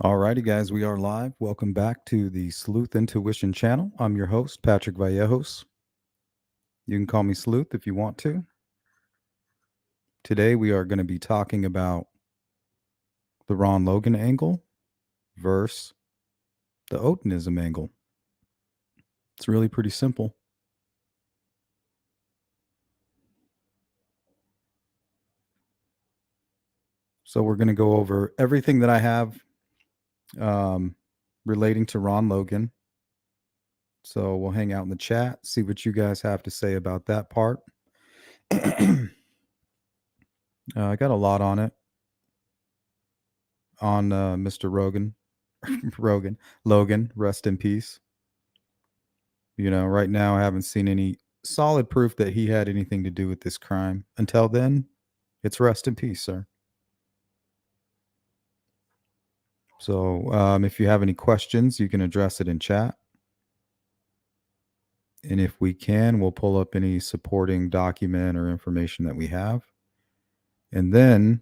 Alrighty, guys, we are live. Welcome back to the Sleuth Intuition channel. I'm your host, Patrick Vallejos. You can call me Sleuth if you want to. Today, we are going to be talking about the Ron Logan angle versus the Odinism angle. It's really pretty simple. So, we're going to go over everything that I have um, relating to Ron Logan. So, we'll hang out in the chat, see what you guys have to say about that part. I got a lot on it on Mr. Logan, rest in peace. Right now I haven't seen any solid proof that he had anything to do with this crime. Until then, it's rest in peace, sir. So if you have any questions, you can address it in chat. And if we can, we'll pull up any supporting document or information that we have. And then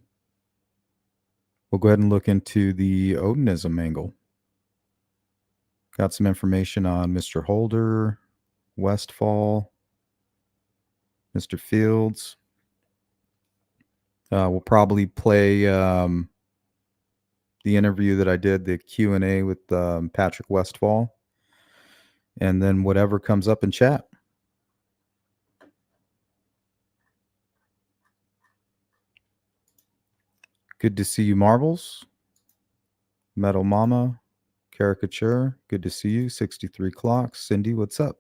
we'll go ahead and look into the Odinism angle. Got some information on Mr. Holder, Westfall, Mr. Fields. We'll probably play the interview that I did, the Q&A with Patrick Westfall, and then whatever comes up in chat. Good to see you, Marbles. Metal Mama, Caricature, good to see you. 63 Clocks. Cindy, what's up?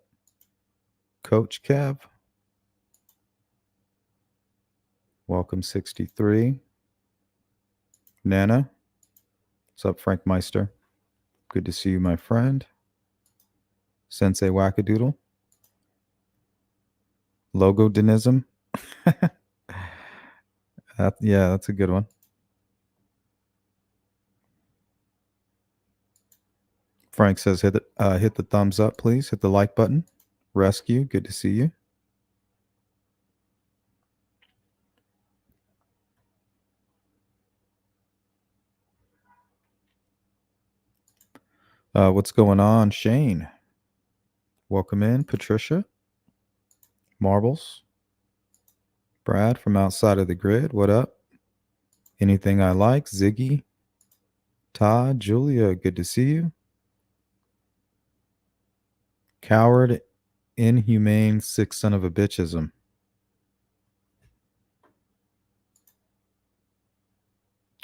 Coach Kev. Welcome, 63. Nana. What's up, Frank Meister? Good to see you, my friend. Sensei Wackadoodle. Loganism. Yeah, that's a good one. Frank says hit the thumbs up, please. Hit the like button. Rescue, good to see you. What's going on, Shane? Welcome in, Patricia. Marbles. Brad from outside of the grid. What up? Anything I like? Ziggy. Todd, Julia, good to see you. Coward, inhumane, sick son of a bitchism.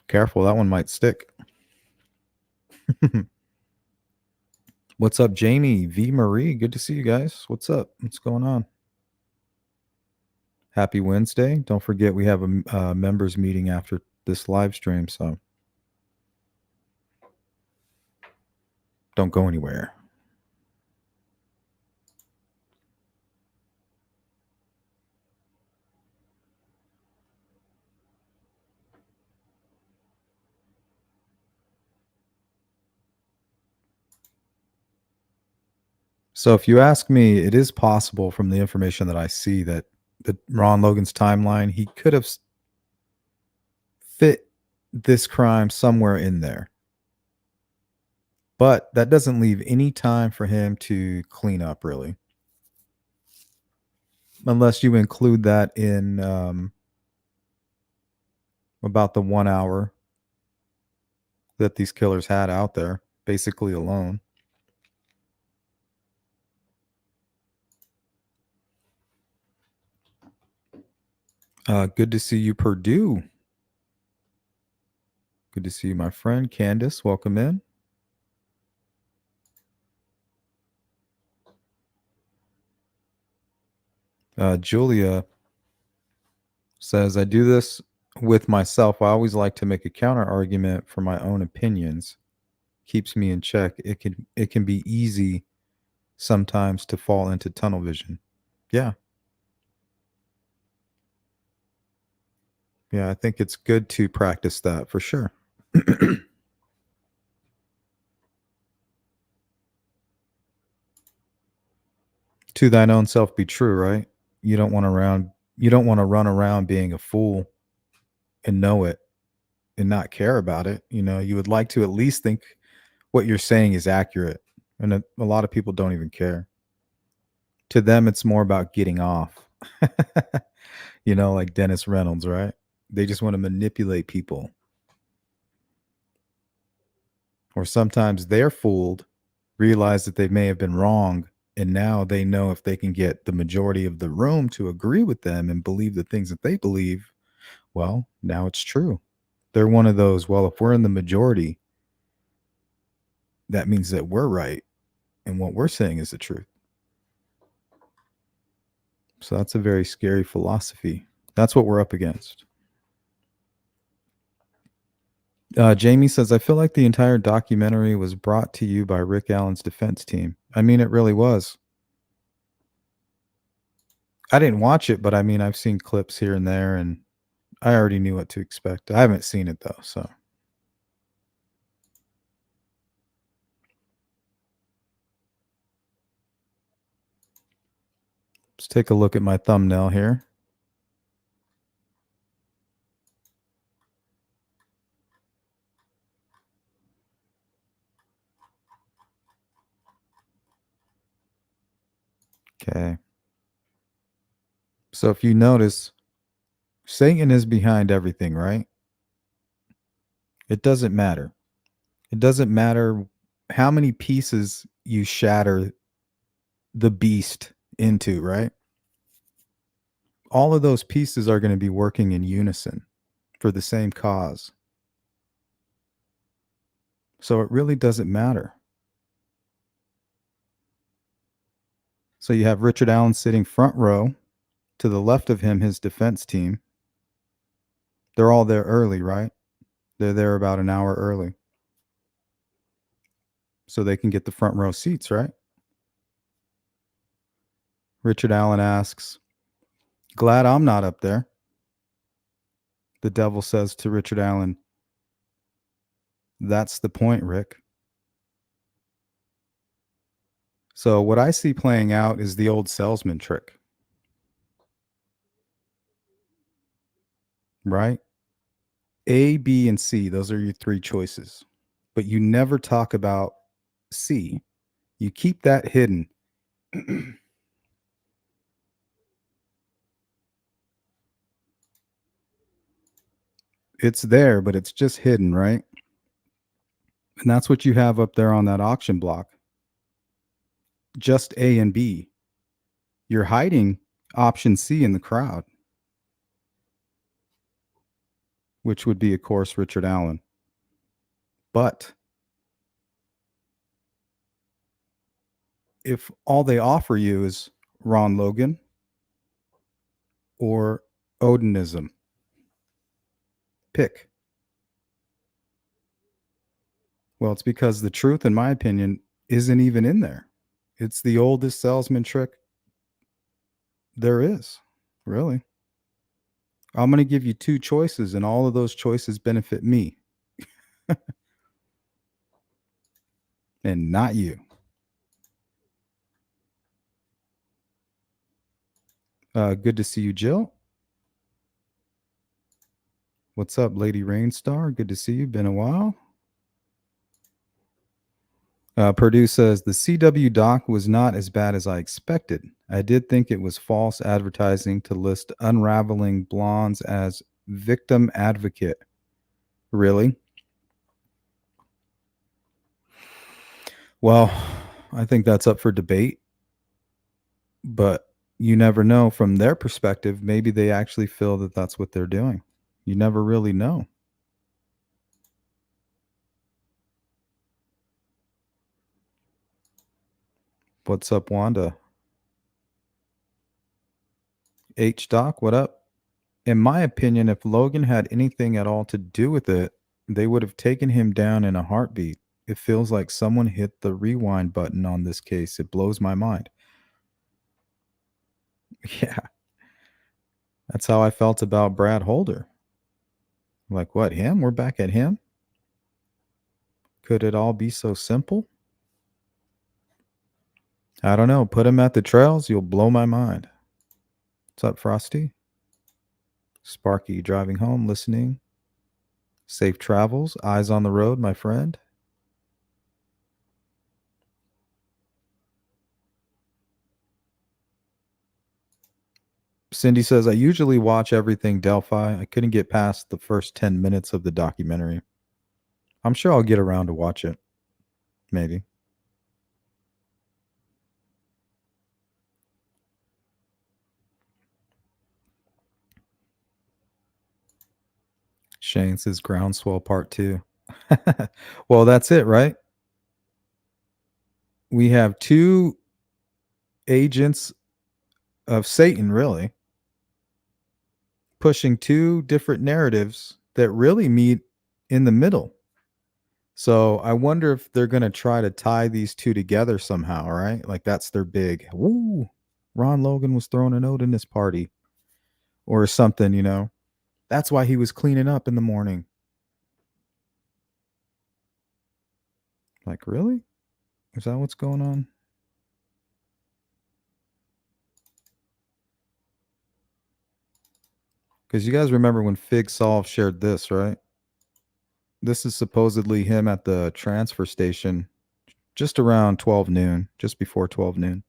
Careful, that one might stick. What's up, Jamie? V. Marie, good to see you guys. What's up? What's going on? Happy Wednesday. Don't forget we have a members meeting after this live stream, so don't go anywhere. So if you ask me, it is possible from the information that I see that Ron Logan's timeline, he could have fit this crime somewhere in there. But that doesn't leave any time for him to clean up, really. Unless you include that in about the 1 hour that these killers had out there, basically alone. Good to see you, Purdue. Good to see you, my friend. Candace, welcome in. Julia says, I do this with myself. I always like to make a counter argument for my own opinions. Keeps me in check. It can be easy sometimes to fall into tunnel vision. Yeah. Yeah, I think it's good to practice that for sure. To thine own self be true, right? You don't want to run around being a fool and know it. and not care about it. You would like to at least think what you're saying is accurate. And a lot of people don't even care. To them, it's more about getting off. Like Dennis Reynolds, right? They just want to manipulate people. Or sometimes they're fooled, realize that they may have been wrong, and now they know if they can get the majority of the room to agree with them and believe the things that they believe, well, now it's true. They're one of those, well, if we're in the majority, that means that we're right and what we're saying is the truth. So that's a very scary philosophy. That's what we're up against. Jamie says, I feel like the entire documentary was brought to you by Rick Allen's defense team. I mean, it really was. I didn't watch it, but I mean, I've seen clips here and there, and I already knew what to expect. I haven't seen it, though, so. Let's take a look at my thumbnail here. Okay. So if you notice, Satan is behind everything, right? It doesn't matter. It doesn't matter how many pieces you shatter the beast into, right? All of those pieces are going to be working in unison for the same cause. So it really doesn't matter. So you have Richard Allen sitting front row. To the left of him, his defense team. They're all there early, right? They're there about an hour early. So they can get the front row seats, right? Richard Allen asks, glad I'm not up there. The devil says to Richard Allen, that's the point, Rick. So what I see playing out is the old salesman trick. Right? A, B, and C, those are your three choices. But you never talk about C. You keep that hidden. It's there, but it's just hidden, right? And that's what you have up there on that auction block. Just A and B. You're hiding option C in the crowd, which would be, of course, Richard Allen. But if all they offer you is Ron Logan or Odinism, pick. Well, it's because the truth, in my opinion, isn't even in there. It's the oldest salesman trick there is, really. I'm going to give you two choices, and all of those choices benefit me and not you. Good to see you, Jill. What's up, Lady Rainstar? Good to see you. Been a while. Purdue says, the CW doc was not as bad as I expected. I did think it was false advertising to list unraveling blondes as victim advocate. Really? Well, I think that's up for debate. But you never know from their perspective. Maybe they actually feel that that's what they're doing. You never really know. What's up, Wanda? H Doc, what up? In my opinion, if Logan had anything at all to do with it, they would have taken him down in a heartbeat. It feels like someone hit the rewind button on this case. It blows my mind. Yeah. That's how I felt about Brad Holder. Like, what, him? We're back at him? Could it all be so simple? I don't know. Put him at the trails, you'll blow my mind. What's up, Frosty? Sparky driving home, listening. Safe travels. Eyes on the road, my friend. Cindy says, I usually watch everything Delphi. I couldn't get past the first 10 minutes of the documentary. I'm sure I'll get around to watch it. Maybe. Shane says Groundswell Part 2. Well, that's it, right? We have two agents of Satan, really, pushing two different narratives that really meet in the middle. So I wonder if they're going to try to tie these two together somehow, right? Like that's their big, woo, Ron Logan was throwing a note in this party or something, you know? That's why he was cleaning up in the morning. Like, really? Is that what's going on? Because you guys remember when Fig Solve shared this, right? This is supposedly him at the transfer station just around 12 noon, just before 12 noon.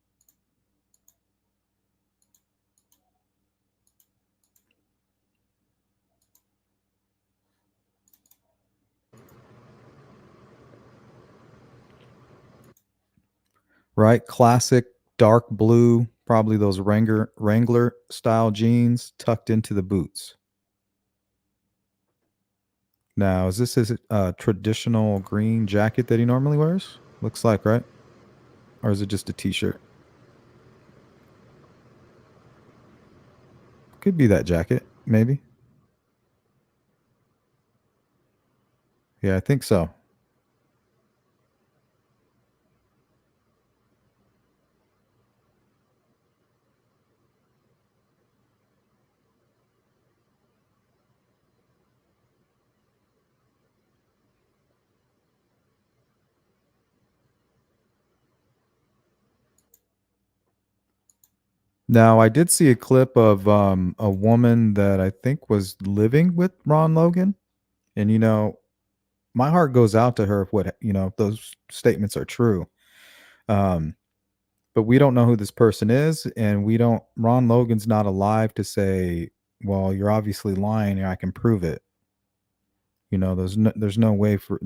Right? Classic dark blue, probably those Wrangler style jeans tucked into the boots. Now, is this his traditional green jacket that he normally wears? Looks like, right? Or is it just a t-shirt? Could be that jacket, maybe. Yeah, I think so. Now, I did see a clip of a woman that I think was living with Ron Logan. And, you know, my heart goes out to her if what, you know, if those statements are true. Um, but we don't know who this person is. And Ron Logan's not alive to say, well, you're obviously lying and I can prove it. You know, there's no way for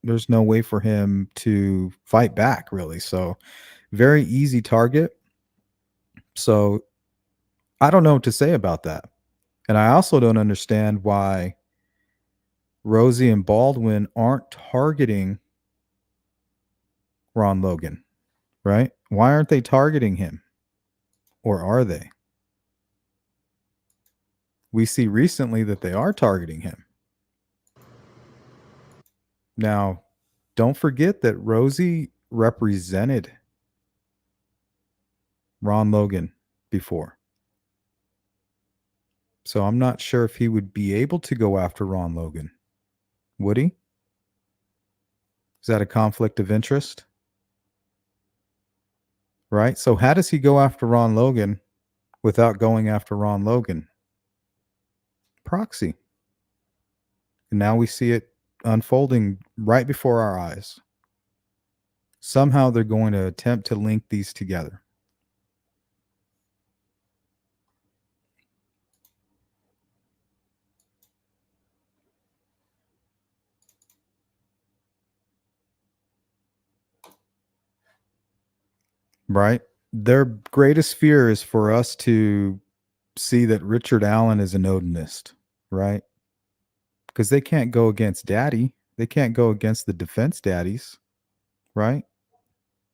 there's no way for him to fight back, really. So, very easy target. So, I don't know what to say about that. And I also don't understand why Rosie and Baldwin aren't targeting Ron Logan, right? Why aren't they targeting him? Or are they? We see recently that they are targeting him. Now, don't forget that Rosie represented Ron Logan before. So I'm not sure if he would be able to go after Ron Logan. Would he? Is that a conflict of interest? Right? So how does he go after Ron Logan without going after Ron Logan? Proxy. And now we see it unfolding right before our eyes. Somehow they're going to attempt to link these together. Right? Their greatest fear is for us to see that Richard Allen is an Odinist, right? Because they can't go against daddy. They can't go against the defense daddies, right?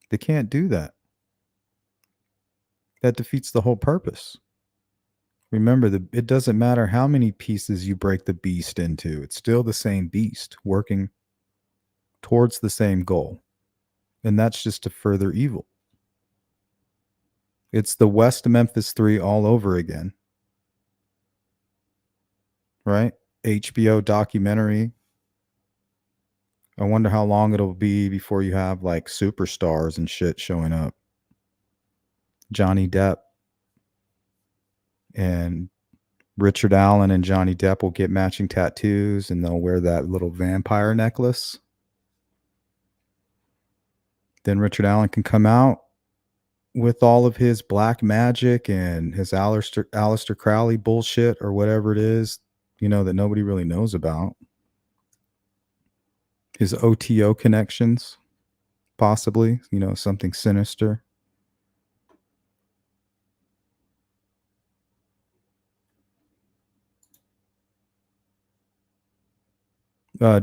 They can't do that. That defeats the whole purpose. Remember, it doesn't matter how many pieces you break the beast into, it's still the same beast working towards the same goal. And that's just to further evil. It's the West Memphis 3 all over again. Right? HBO documentary. I wonder how long it'll be before you have like superstars and shit showing up. Johnny Depp and Richard Allen and Johnny Depp will get matching tattoos and they'll wear that little vampire necklace. Then Richard Allen can come out with all of his black magic and his Aleister Crowley bullshit or whatever it is, that nobody really knows about. His OTO connections, possibly, something sinister.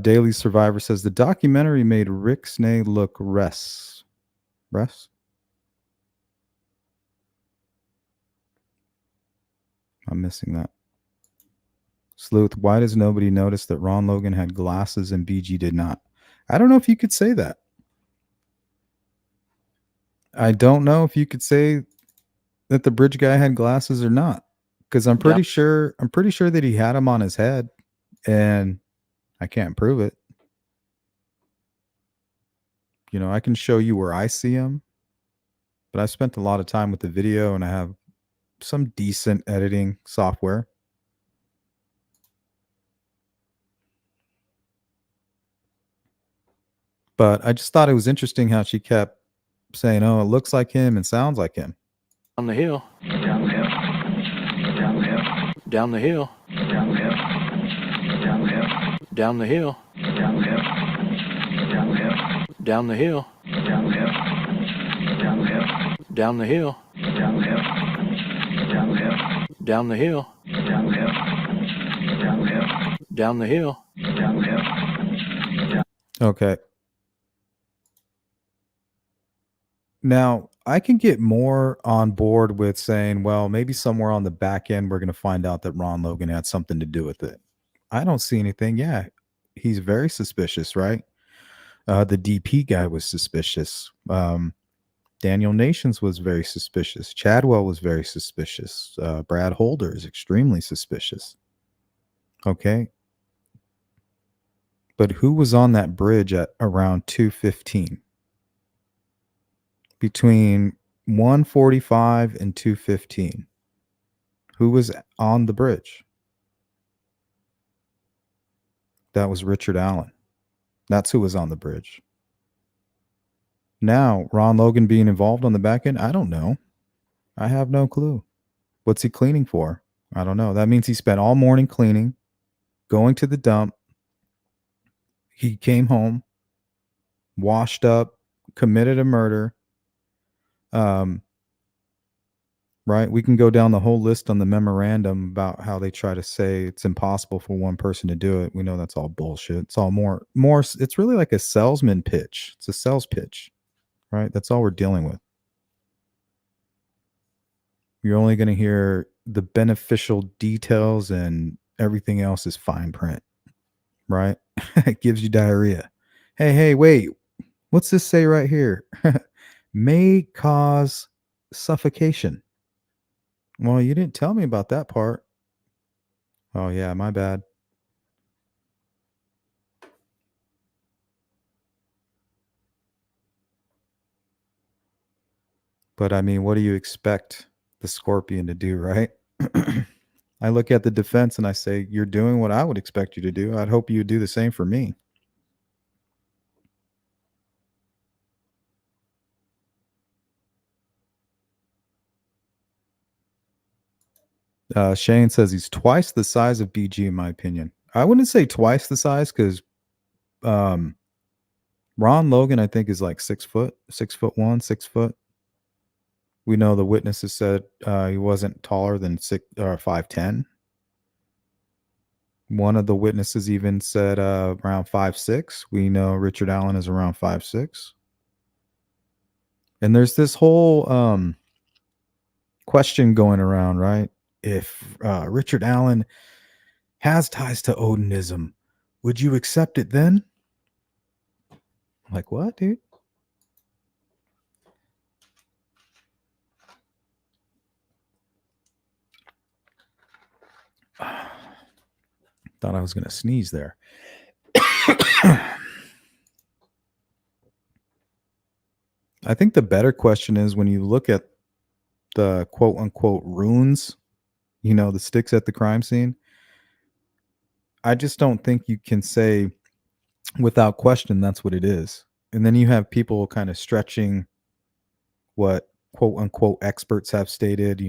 Daily Survivor says the documentary made Rick Snay look Ress. I'm missing that. Sleuth, why does nobody notice that Ron Logan had glasses and BG did not? I don't know if you could say that. I don't know if you could say that the bridge guy had glasses or not, because I'm pretty sure that he had them on his head, and I can't prove it. I can show you where I see him, but I spent a lot of time with the video, and I have some decent editing software. But I just thought it was interesting how she kept saying, "Oh, it looks like him and sounds like him." Down the hill. Down the hill. Down the hill. Down the hill. Down the hill. Down the hill. Down the hill. Down the hill. Down the hill. Down the hill. Down the hill. Down the hill. Okay. Now, I can get more on board with saying, well, maybe somewhere on the back end, we're going to find out that Ron Logan had something to do with it. I don't see anything. Yeah, he's very suspicious, right? The DP guy was suspicious. Daniel Nations was very suspicious. Chadwell was very suspicious. Brad Holder is extremely suspicious. Okay. But who was on that bridge at around 2:15? Between 1:45 and 2:15. Who was on the bridge? That was Richard Allen. That's who was on the bridge. Now, Ron Logan being involved on the back end, I don't know. I have no clue. What's he cleaning for? I don't know. That means he spent all morning cleaning, going to the dump. He came home, washed up, committed a murder. Right? We can go down the whole list on the memorandum about how they try to say it's impossible for one person to do it. We know that's all bullshit. It's all more, it's really like a salesman pitch. It's a sales pitch, right? That's all we're dealing with. You're only going to hear the beneficial details and everything else is fine print, right? It gives you diarrhea. Hey, wait. What's this say right here? May cause suffocation. Well, you didn't tell me about that part. Oh, yeah, my bad. But I mean, what do you expect the Scorpion to do, right? I look at the defense and I say, you're doing what I would expect you to do. I'd hope you would do the same for me. Shane says he's twice the size of BG, in my opinion. I wouldn't say twice the size because Ron Logan, I think, is like 6 foot, 6'1", 6 foot. We know the witnesses said he wasn't taller than 5'10". One of the witnesses even said around 5'6". We know Richard Allen is around 5'6". And there's this whole question going around, right? If Richard Allen has ties to Odinism, would you accept it then? I'm like, what, dude? Thought I was going to sneeze there. I think the better question is when you look at the quote unquote runes the sticks at the crime scene. I just don't think you can say without question that's what it is. And then you have people kind of stretching what quote unquote experts have stated,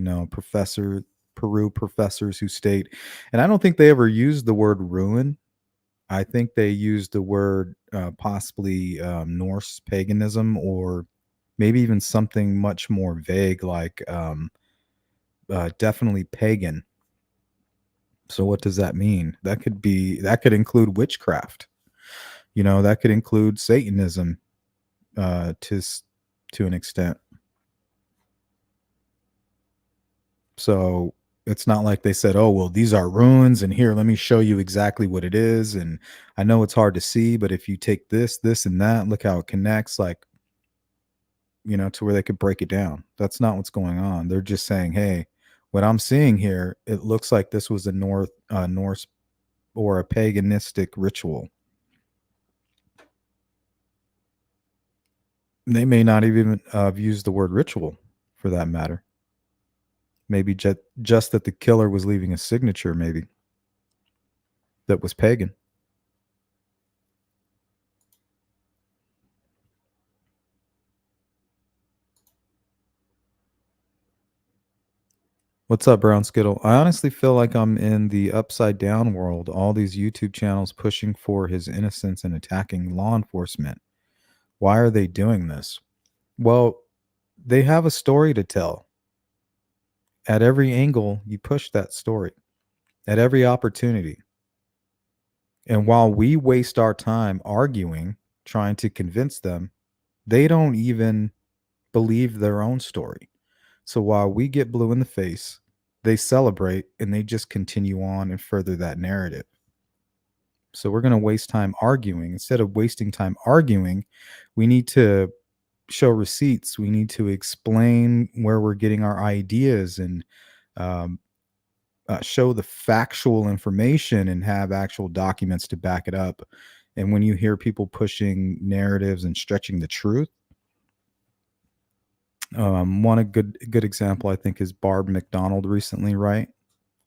Peru professors who state, and I don't think they ever used the word ruin. I think they used the word possibly Norse paganism, or maybe even something much more vague like definitely pagan. So what does that mean? That could include witchcraft. That could include Satanism uh, to s- to an extent. So it's not like they said, "Oh, well, these are ruins, and here, let me show you exactly what it is." And I know it's hard to see, but if you take this, and that, look how it connects, like to where they could break it down. That's not what's going on. They're just saying, "Hey, what I'm seeing here, it looks like this was a Norse or a paganistic ritual." They may not even have used the word ritual, for that matter. Maybe just that the killer was leaving a signature, maybe that was pagan. What's up, Brown Skittle? I honestly feel like I'm in the upside down world. All these YouTube channels pushing for his innocence and attacking law enforcement. Why are they doing this? Well, they have a story to tell. At every angle, you push that story, at every opportunity. And while we waste our time arguing, trying to convince them, they don't even believe their own story. So while we get blue in the face, they celebrate and they just continue on and further that narrative. So we're going to waste time arguing. Instead of wasting time arguing, we need to show receipts. We need to explain where we're getting our ideas and um, show the factual information and have actual documents to back it up. And when you hear people pushing narratives and stretching the truth, one a good example I think is Barb McDonald recently, right?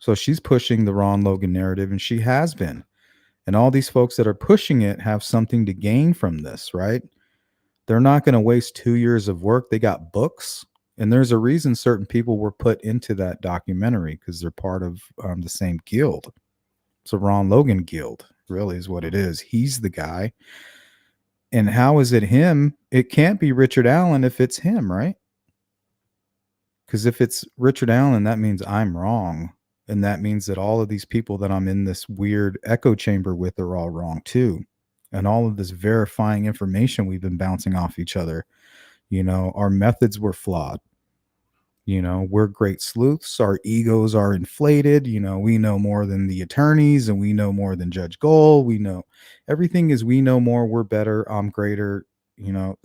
So she's pushing the Ron Logan narrative, and she has been. And all these folks that are pushing it have something to gain from this, right? They're not going to waste 2 years of work. They got books, and there's a reason certain people were put into that documentary because they're part of the same guild. It's a Ron Logan guild, really, is what it is. He's the guy. And how is it him? It can't be Richard Allen if it's him, right? Because if it's Richard Allen, that means I'm wrong. And that means that all of these people that I'm in this weird echo chamber with are all wrong too. And all of this verifying information we've been bouncing off each other, our methods were flawed. We're great sleuths. Our egos are inflated. We know more than the attorneys and we know more than Judge Gold. We know everything is we know more. We're better. I'm greater.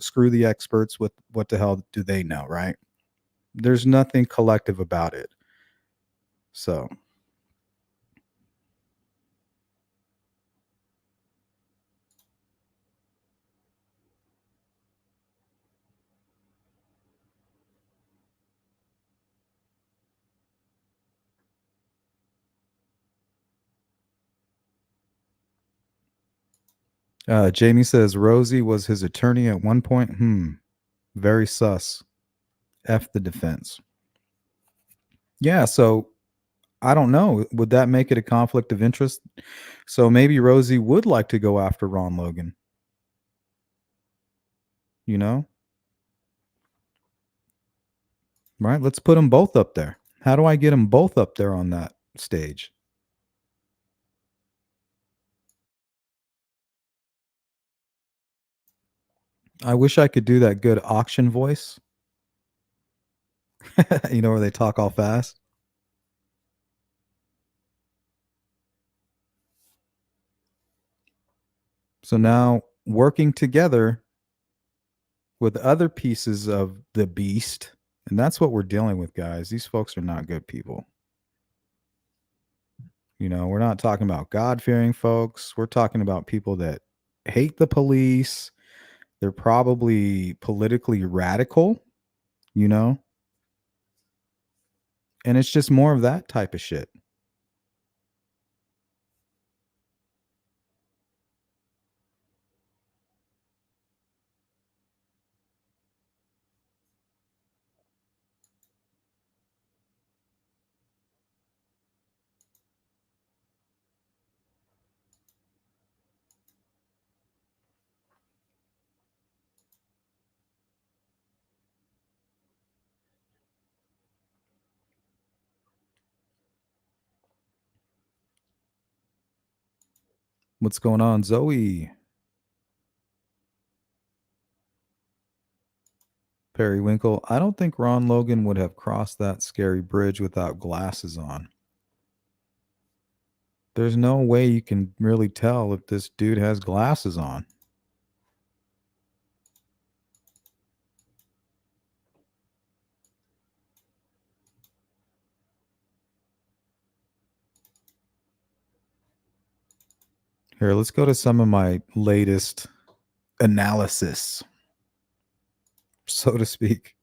Screw the experts. What the hell do they know, right? There's nothing collective about it. So, Jamie says Rosie was his attorney at one point. Very sus. F the defense. Yeah, so I don't know. Would that make it a conflict of interest? So maybe Rosie would like to go after Ron Logan. You know? Right? Let's put them both up there. How do I get them both up there on that stage? I wish I could do that good auction voice. Where they talk all fast. So now working together with other pieces of the beast, and that's what we're dealing with, guys. These folks are not good people. We're not talking about God-fearing folks. We're talking about people that hate the police. They're probably politically radical, you know, And it's just more of that type of shit. What's going on, Zoe? Periwinkle. I don't think Ron Logan would have crossed that scary bridge without glasses on. There's no way you can really tell if this dude has glasses on. Here, let's go to some of my latest analysis, so to speak.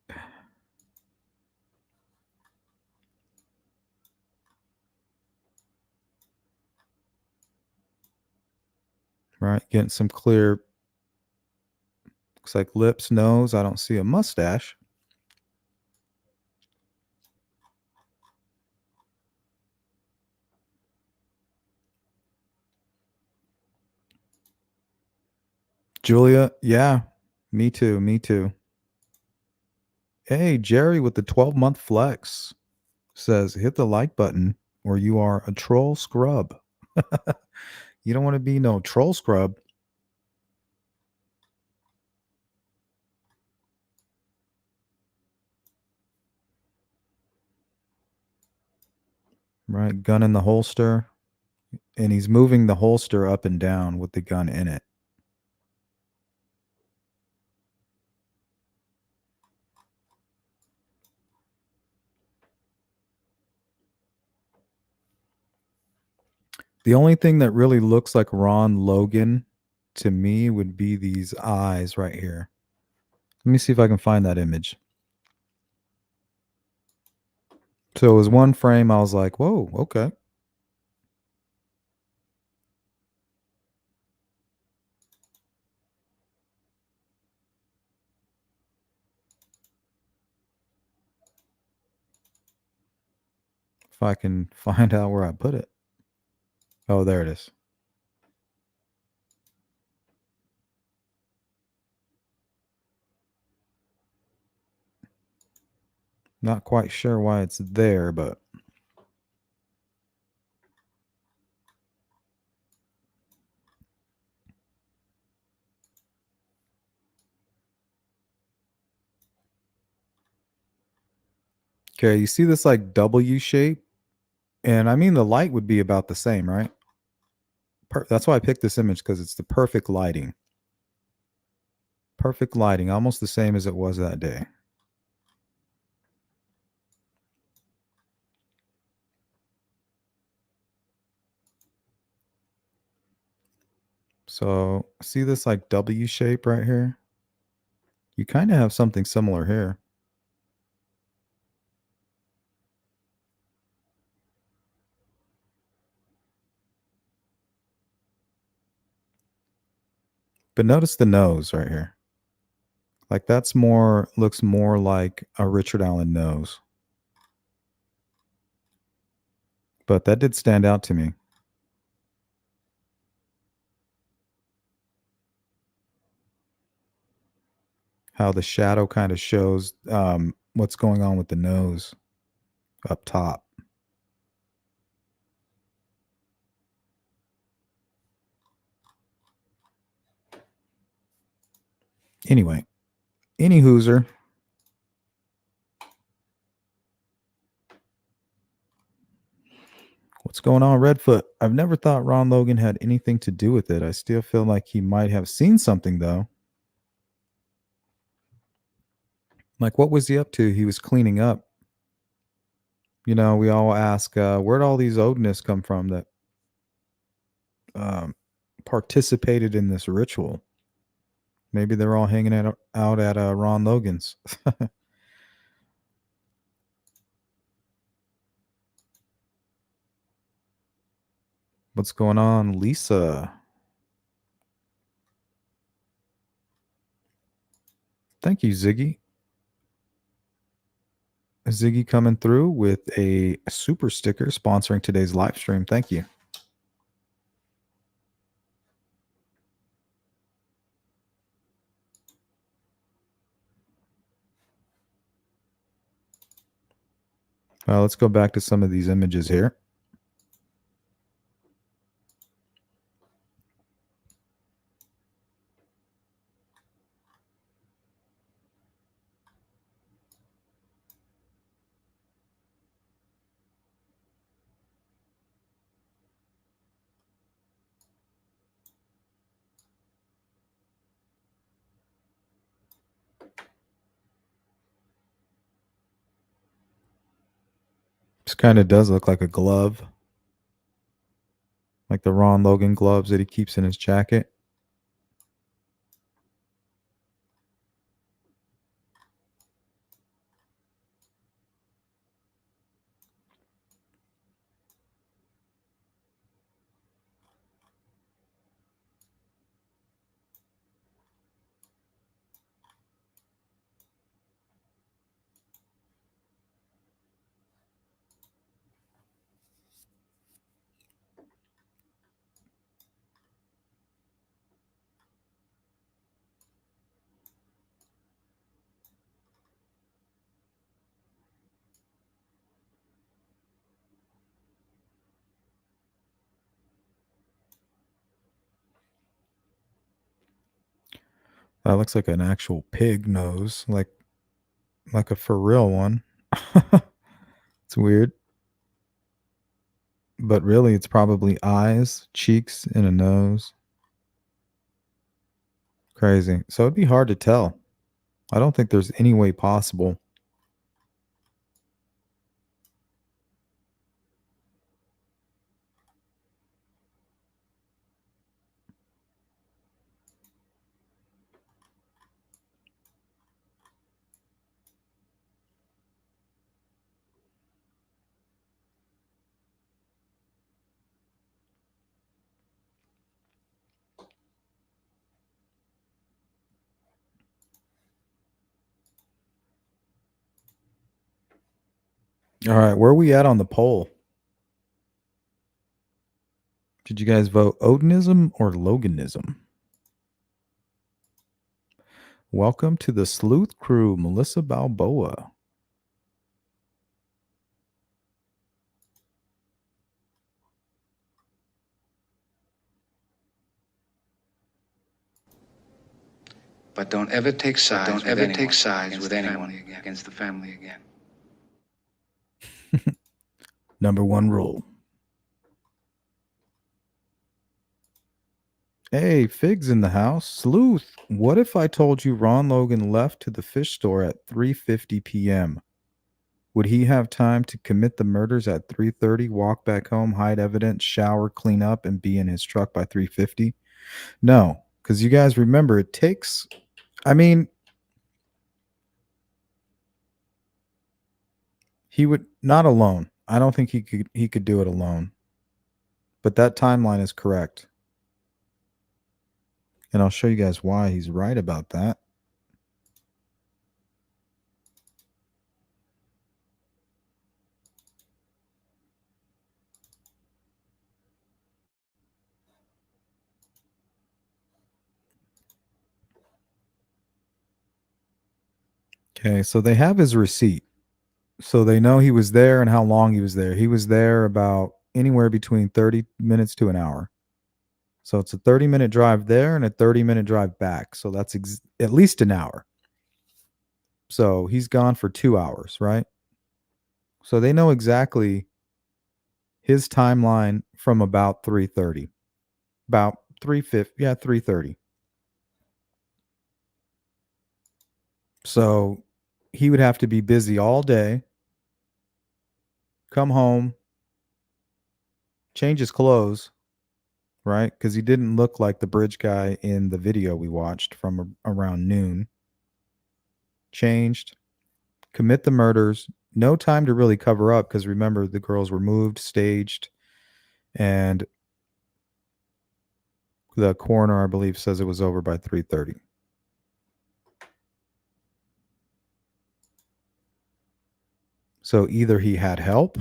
Right, getting some clear, looks like lips, nose. I don't see a mustache. Julia, yeah, me too, me too. Hey, Jerry with the 12-month flex says, hit the like button or you are a troll scrub. You don't want to be no troll scrub. Right, gun in the holster. And he's moving the holster up and down with the gun in it. The only thing that really looks like Ron Logan to me would be these eyes right here. Let me see if I can find that image. So it was one frame. I was like, whoa, okay. If I can find out where I put it. Oh, there it is. Not quite sure why it's there, but okay, you see this like W shape? And I mean, the light would be about the same, right? That's why I picked this image, because it's the perfect lighting. Perfect lighting, almost the same as it was that day. So see this like W shape right here? You kind of have something similar here. But notice the nose right here. Like that's more, looks more like a Richard Allen nose. But that did stand out to me. How the shadow kind of shows what's going on with the nose up top. Anyway, any hooser. What's going on, Redfoot? I've never thought Ron Logan had anything to do with it. I still feel like he might have seen something, though. Like, what was he up to? He was cleaning up. You know, we all ask, where'd all these Odinists come from that participated in this ritual? Maybe they're all hanging out, at Ron Logan's. What's going on, Lisa? Thank you, Ziggy. Ziggy coming through with a super sticker sponsoring today's live stream. Thank you. Let's go back to some of these images here. This kind of does look like a glove, like the Ron Logan gloves that he keeps in his jacket. That looks like an actual pig nose, like a for real one. It's weird. But really, it's probably eyes, cheeks, and a nose. Crazy. So it'd be hard to tell. I don't think there's any way possible. All right, where are we at on the poll? Did you guys vote Odinism or Loganism? Welcome to the Sleuth Crew, Melissa Balboa. But don't ever take sides with anyone against the family again. Number one rule. Hey, Fig's in the house. Sleuth, what if I told you Ron Logan left to the fish store at 3:50 p.m.? Would he have time to commit the murders at 3:30, walk back home, hide evidence, shower, clean up, and be in his truck by 3:50? No, because you guys remember it takes, I mean, he would not alone. I don't think he could do it alone. But that timeline is correct. And I'll show you guys why he's right about that. Okay, so they have his receipt. So they know he was there and how long he was there. He was there about anywhere between 30 minutes to an hour. So it's a 30-minute drive there and a 30-minute drive back. So that's at least an hour. So he's gone for 2 hours, right? So they know exactly his timeline from about 3:30. About 3:50, yeah, 3:30. So he would have to be busy all day, come home, change his clothes, right? Because he didn't look like the bridge guy in the video we watched from around noon. Changed, commit the murders. No time to really cover up because remember, the girls were moved, staged, and The coroner, I believe, says it was over by 3:30. So either he had help,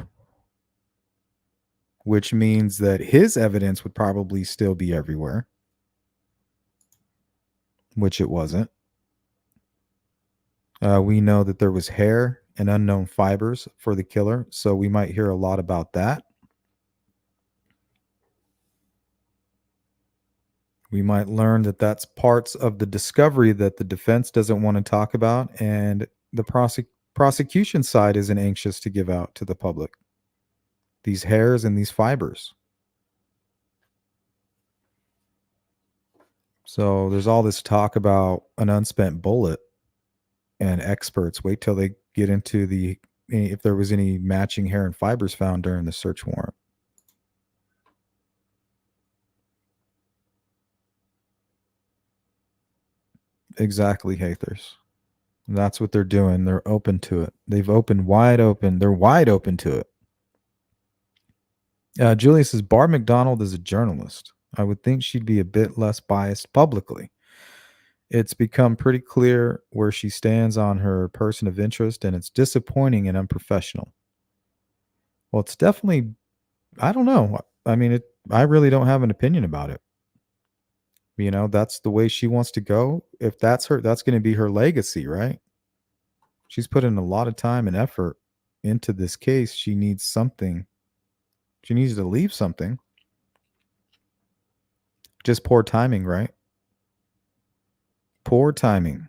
which means that his evidence would probably still be everywhere, which it wasn't. We know that there was hair and unknown fibers for the killer, so we might hear a lot about that. We might learn that that's parts of the discovery that the defense doesn't want to talk about, and the prosecution side isn't anxious to give out to the public. These hairs and these fibers. So there's all this talk about an unspent bullet, and experts wait till they get into if there was any matching hair and fibers found during the search warrant. Exactly, Hathers. That's what they're doing. They're open to it. They've opened wide open. They're wide open to it. Julia says, Barb McDonald is a journalist. I would think she'd be a bit less biased publicly. It's become pretty clear where she stands on her person of interest, and it's disappointing and unprofessional. Well, it's definitely, I don't know. I mean, I really don't have an opinion about it. You know, that's the way she wants to go. If that's that's going to be her legacy, right? She's put in a lot of time and effort into this case. She needs something. She needs to leave something. Just poor timing, right? Poor timing.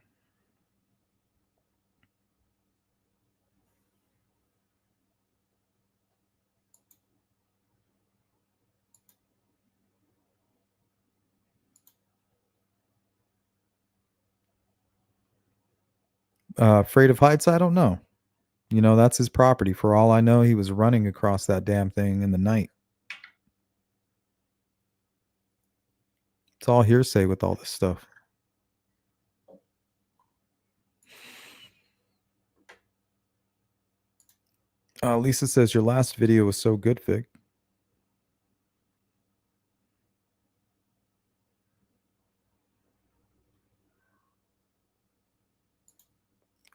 Afraid of heights? I don't know. You know, that's his property. For all I know, he was running across that damn thing in the night. It's all hearsay with all this stuff. Lisa says, your last video was so good, Vic.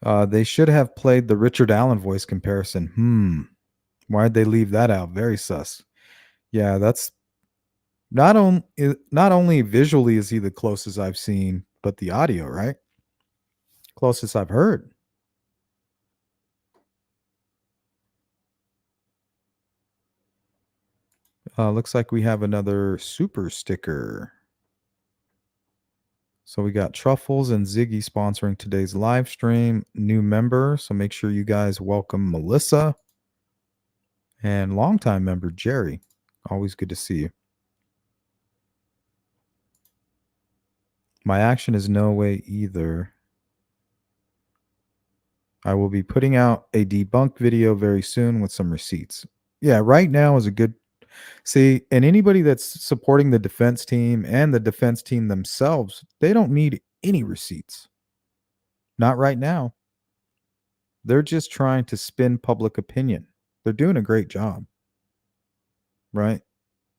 They should have played the Richard Allen voice comparison. Why'd they leave that out? Very sus. Yeah, that's not only visually is he the closest I've seen, but the audio, right? Closest I've heard. Looks like we have another super sticker. So we got Truffles and Ziggy sponsoring today's live stream. New member, so make sure you guys welcome Melissa. And longtime member Jerry. Always good to see you. My action is no way either. I will be putting out a debunked video very soon with some receipts. Yeah, right now is a good... See, and anybody that's supporting the defense team and the defense team themselves, they don't need any receipts. Not right now. They're just trying to spin public opinion. They're doing a great job. Right?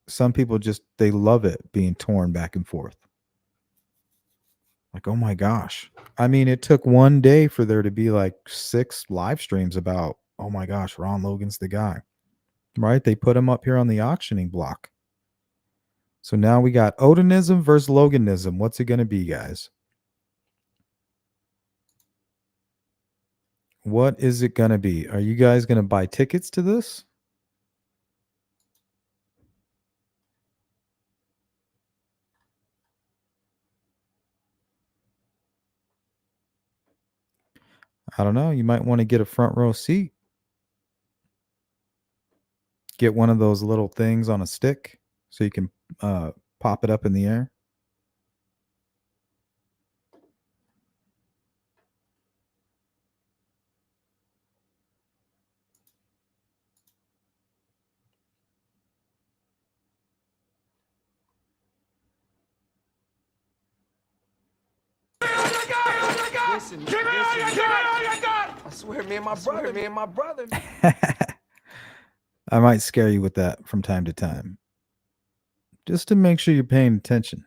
Some people just, they love it being torn back and forth. Like, oh my gosh. I mean, it took one day for there to be like 6 live streams about, oh my gosh, Ron Logan's the guy. Right? They put him up here on the auctioning block. So now we got Odinism versus Loganism. What's it going to be, guys? What is it going to be? Are you guys going to buy tickets to this? I don't know. You might want to get a front row seat. Get one of those little things on a stick so you can pop it up in the air. Listen, give me all you got! I swear, me and my brother. I might scare you with that from time to time. Just to make sure you're paying attention.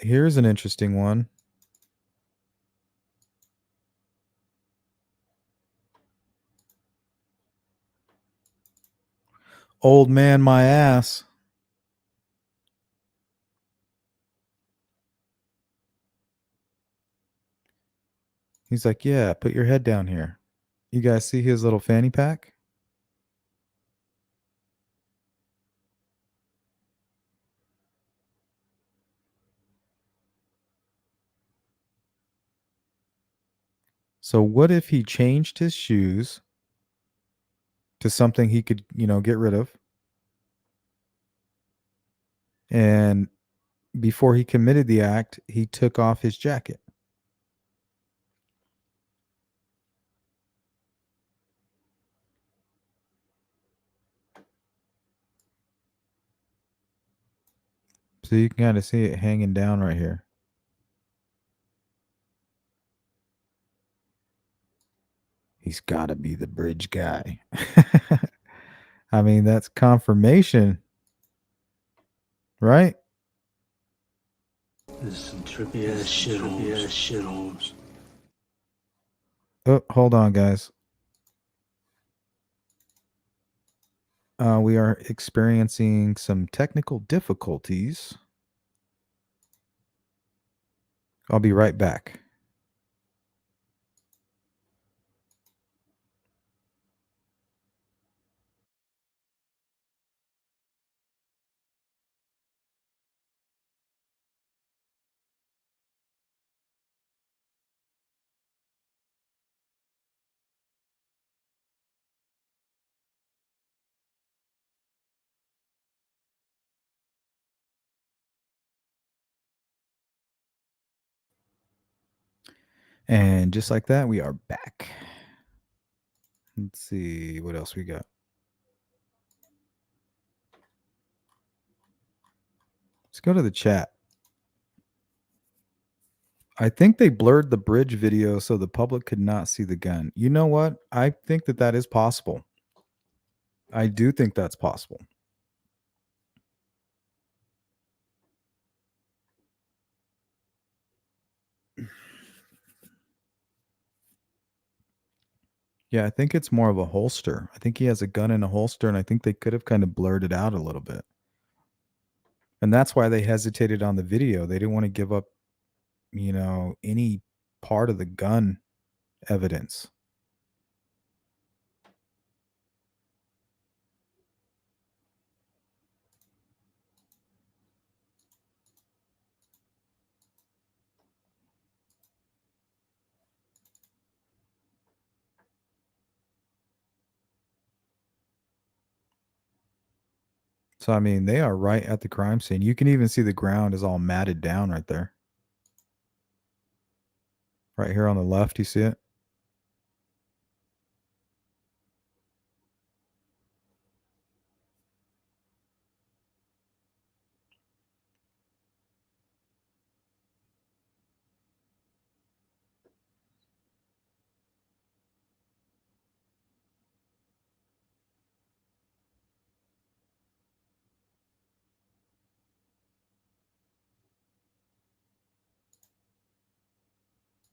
Here's an interesting one. Old man, my ass. He's like, yeah, put your head down here. You guys see his little fanny pack? So what if he changed his shoes to something he could, get rid of? And before he committed the act, he took off his jacket. So you can kind of see it hanging down right here. He's got to be the bridge guy. I mean, that's confirmation, right? This is some trippy ass shit, Holmes. Oh, hold on, guys. We are experiencing some technical difficulties. I'll be right back. And just like that, we are back. Let's see what else we got. Let's go to the chat. I think they blurred the bridge video so the public could not see the gun. You know what? I think that is possible. I do think that's possible. Yeah, I think it's more of a holster. I think he has a gun in a holster, and I think they could have kind of blurred it out a little bit. And that's why they hesitated on the video. They didn't want to give up, any part of the gun evidence. So, I mean, they are right at the crime scene. You can even see the ground is all matted down right there. Right here on the left, you see it?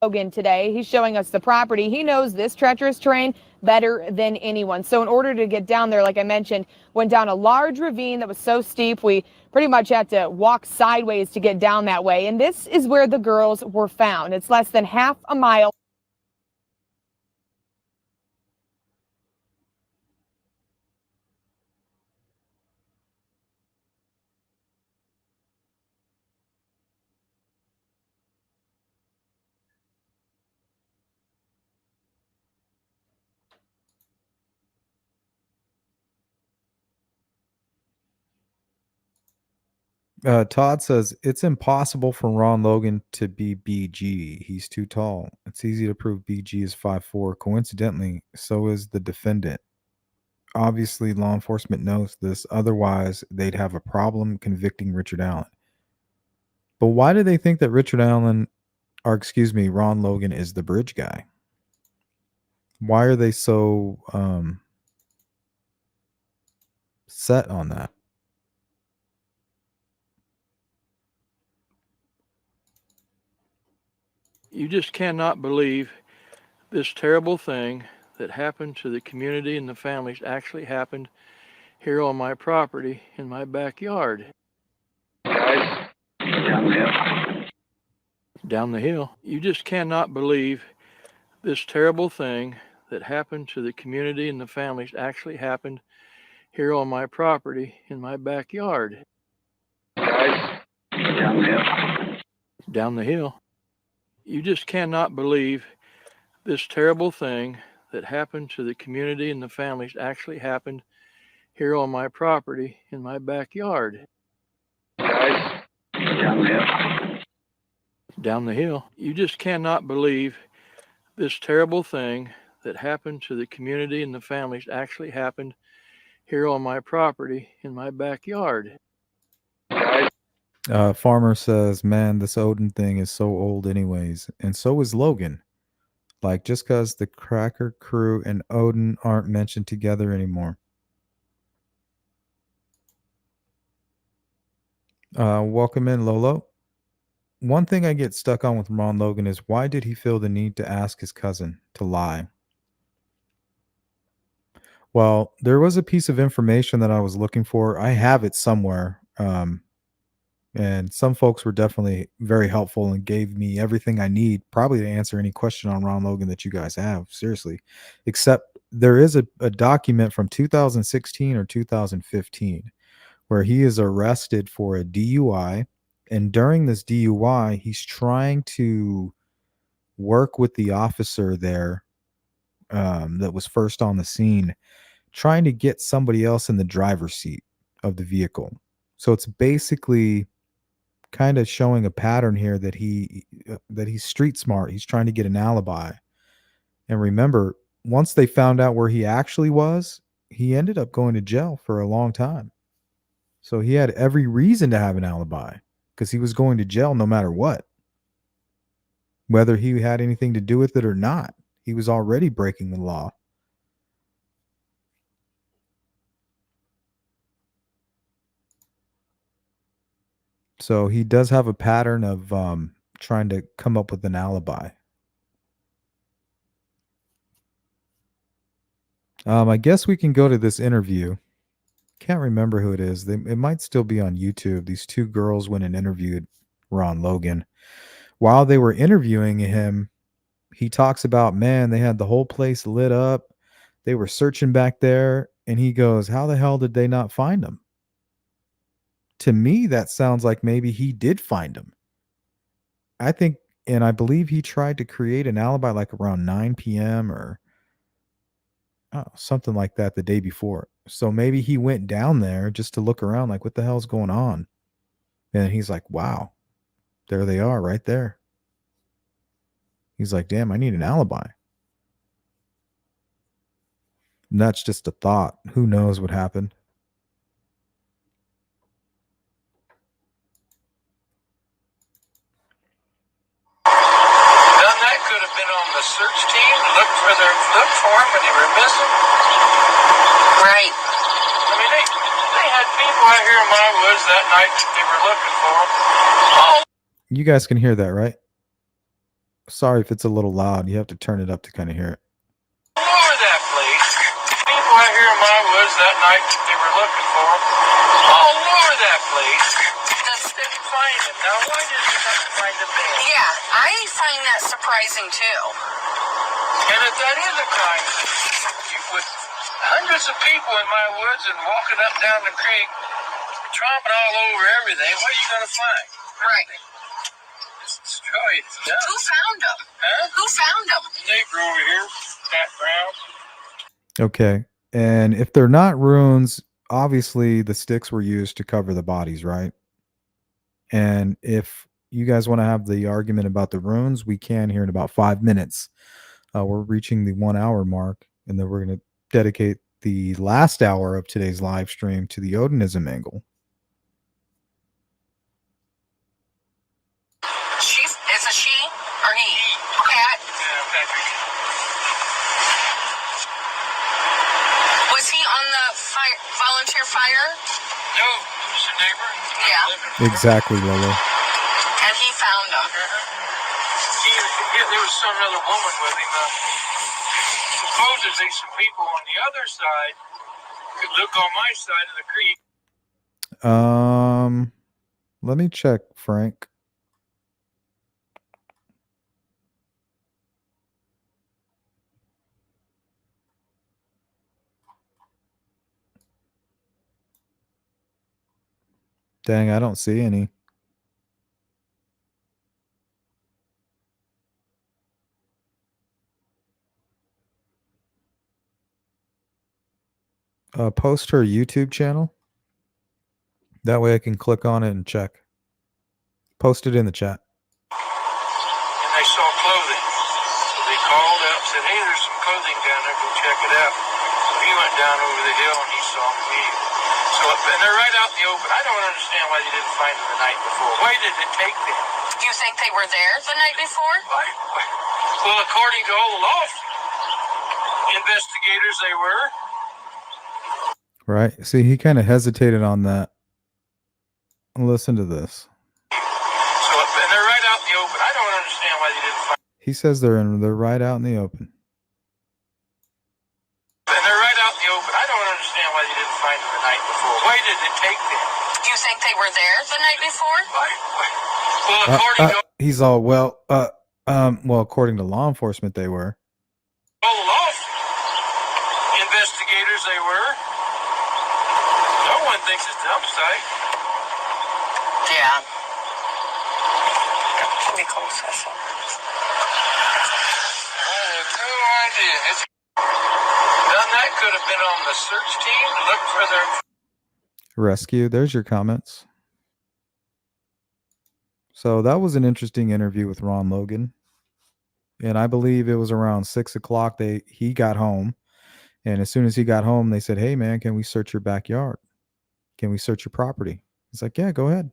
Logan today. He's showing us the property. He knows this treacherous terrain better than anyone. So in order to get down there, like I mentioned, went down a large ravine that was so steep, we pretty much had to walk sideways to get down that way. And this is where the girls were found. It's less than half a mile. Todd says it's impossible for Ron Logan to be BG. He's too tall. It's easy to prove BG is 5'4". Coincidentally, so is the defendant. Obviously, law enforcement knows this. Otherwise, they'd have a problem convicting Richard Allen. But why do they think that Ron Logan is the bridge guy? Why are they so set on that? You just cannot believe this terrible thing that happened to the community and the families actually happened here on my property in my backyard. Guys, down the hill. Down the hill. You just cannot believe this terrible thing that happened to the community and the families actually happened here on my property in my backyard. Guys, down the hill. Down the hill. You just cannot believe this terrible thing that happened to the community and the families actually happened here on my property in my backyard. Guys, down the hill. Down the hill. You just cannot believe this terrible thing that happened to the community and the families actually happened here on my property in my backyard. Guys, Farmer says, man, this Odin thing is so old anyways. And so is Logan. Like, just because the Cracker Crew and Odin aren't mentioned together anymore. Welcome in, Lolo. One thing I get stuck on with Ron Logan is, why did he feel the need to ask his cousin to lie? Well, there was a piece of information that I was looking for. I have it somewhere. And some folks were definitely very helpful and gave me everything I need, probably to answer any question on Ron Logan that you guys have, seriously. Except there is a document from 2016 or 2015 where he is arrested for a DUI. And during this DUI, he's trying to work with the officer there that was first on the scene, trying to get somebody else in the driver's seat of the vehicle. So it's basically kind of showing a pattern here that he's street smart. He's trying to get an alibi. And remember, once they found out where he actually was, he ended up going to jail for a long time. So he had every reason to have an alibi because he was going to jail no matter what. Whether he had anything to do with it or not, he was already breaking the law. So he does have a pattern of trying to come up with an alibi. I guess we can go to this interview. Can't remember who it is. It might still be on YouTube. These two girls went and interviewed Ron Logan. While they were interviewing him, he talks about, man, they had the whole place lit up. They were searching back there. And he goes, how the hell did they not find him? To me, that sounds like maybe he did find him. I think, and I believe he tried to create an alibi like around 9 p.m. or something like that the day before. So maybe he went down there just to look around like, what the hell's going on? And he's like, wow, there they are right there. He's like, damn, I need an alibi. And that's just a thought. Who knows what happened? That could have been on the search team to look for him when they were missing. Right. I mean, they had people out here in my woods that night that they were looking for him. Oh. You guys can hear that, right? Sorry if it's a little loud. You have to turn it up to kind of hear it. All over that place. People out here in my woods that night that they were looking for him. All over that place. Didn't find him. Now, why did you not find him there? Yeah, I find that surprising too. And if that is a crime, with hundreds of people in my woods and walking up down the creek, tromping all over everything, what are you going to find? Right. Just destroy it. Who found him? Huh? Who found him? Neighbor over here, background. Okay. And if they're not runes, obviously the sticks were used to cover the bodies, right? And if you guys want to have the argument about the runes, we can here in about 5 minutes. We're reaching the 1 hour mark, and then we're going to dedicate the last hour of today's live stream to the Odinism angle. Is a she or he? Pat? Yeah, Patrick. Was he on the volunteer fire? No, he was a neighbor. Yeah. Exactly, Lolo. And he found him. He there was some other woman with him. Supposedly, some people on the other side could look on my side of the creek. Let me check, Frank. Dang, I don't see any. Post her YouTube channel. That way I can click on it and check. Post it in the chat. And they saw clothing. So they called up, said, hey, there's some clothing down there, go check it out. So he went down over the hill and he saw me. So, and they're right out in the open. I don't understand why they didn't find them the night before. Why did it take them? You think they were there the night before? Well, according to all the law investigators, they were. Right. See, he kind of hesitated on that. Listen to this. So, and they're right out in the open. I don't understand why they didn't find. He says they're right out in the open. And they're right out in the open. I don't understand why they didn't find them the night before. Why did it take them? You think they were there the night before? Well, according to He's all well. Well, according to law enforcement, they were. all the law investigators, they were. No one thinks it's dump site. Yeah. Can be close, that's all. I have no idea. None that could have been on the search team to look for their Rescue. There's your comments. So that was an interesting interview with Ron Logan. And I believe it was around 6 o'clock. He got home. And as soon as he got home, they said, hey, man, can we search your backyard? Can we search your property? He's like, yeah, go ahead.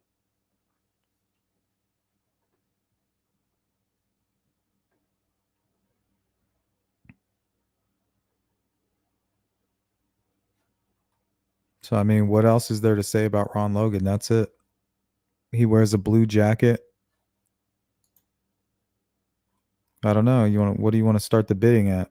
So, I mean, what else is there to say about Ron Logan? That's it. He wears a blue jacket. I don't know. What do you want to start the bidding at?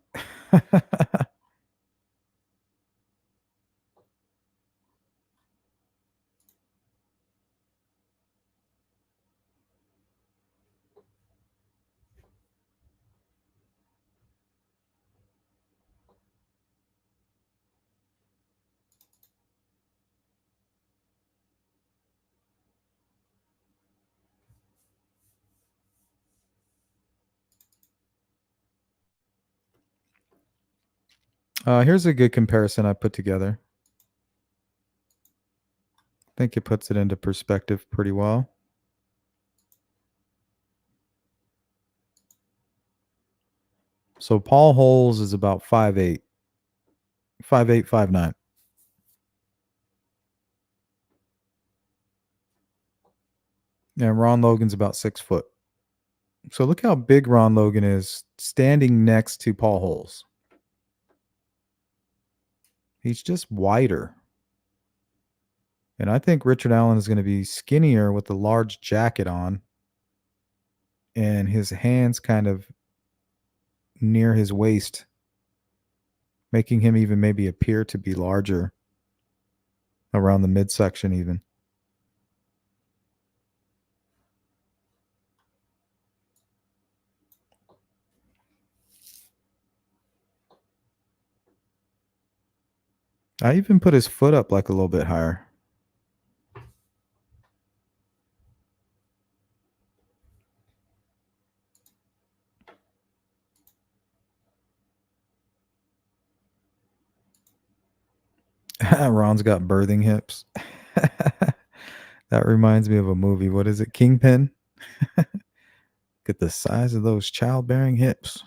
Here's a good comparison I put together. I think it puts it into perspective pretty well. So Paul Holes is about 5'8", 5'8", 5'9". And Ron Logan's about 6 foot. So look how big Ron Logan is standing next to Paul Holes. He's just wider. And I think Richard Allen is going to be skinnier with a large jacket on. And his hands kind of near his waist, making him even maybe appear to be larger around the midsection even. I even put his foot up like a little bit higher. Ron's got birthing hips. That reminds me of a movie. What is it? Kingpin? Get the size of those childbearing hips.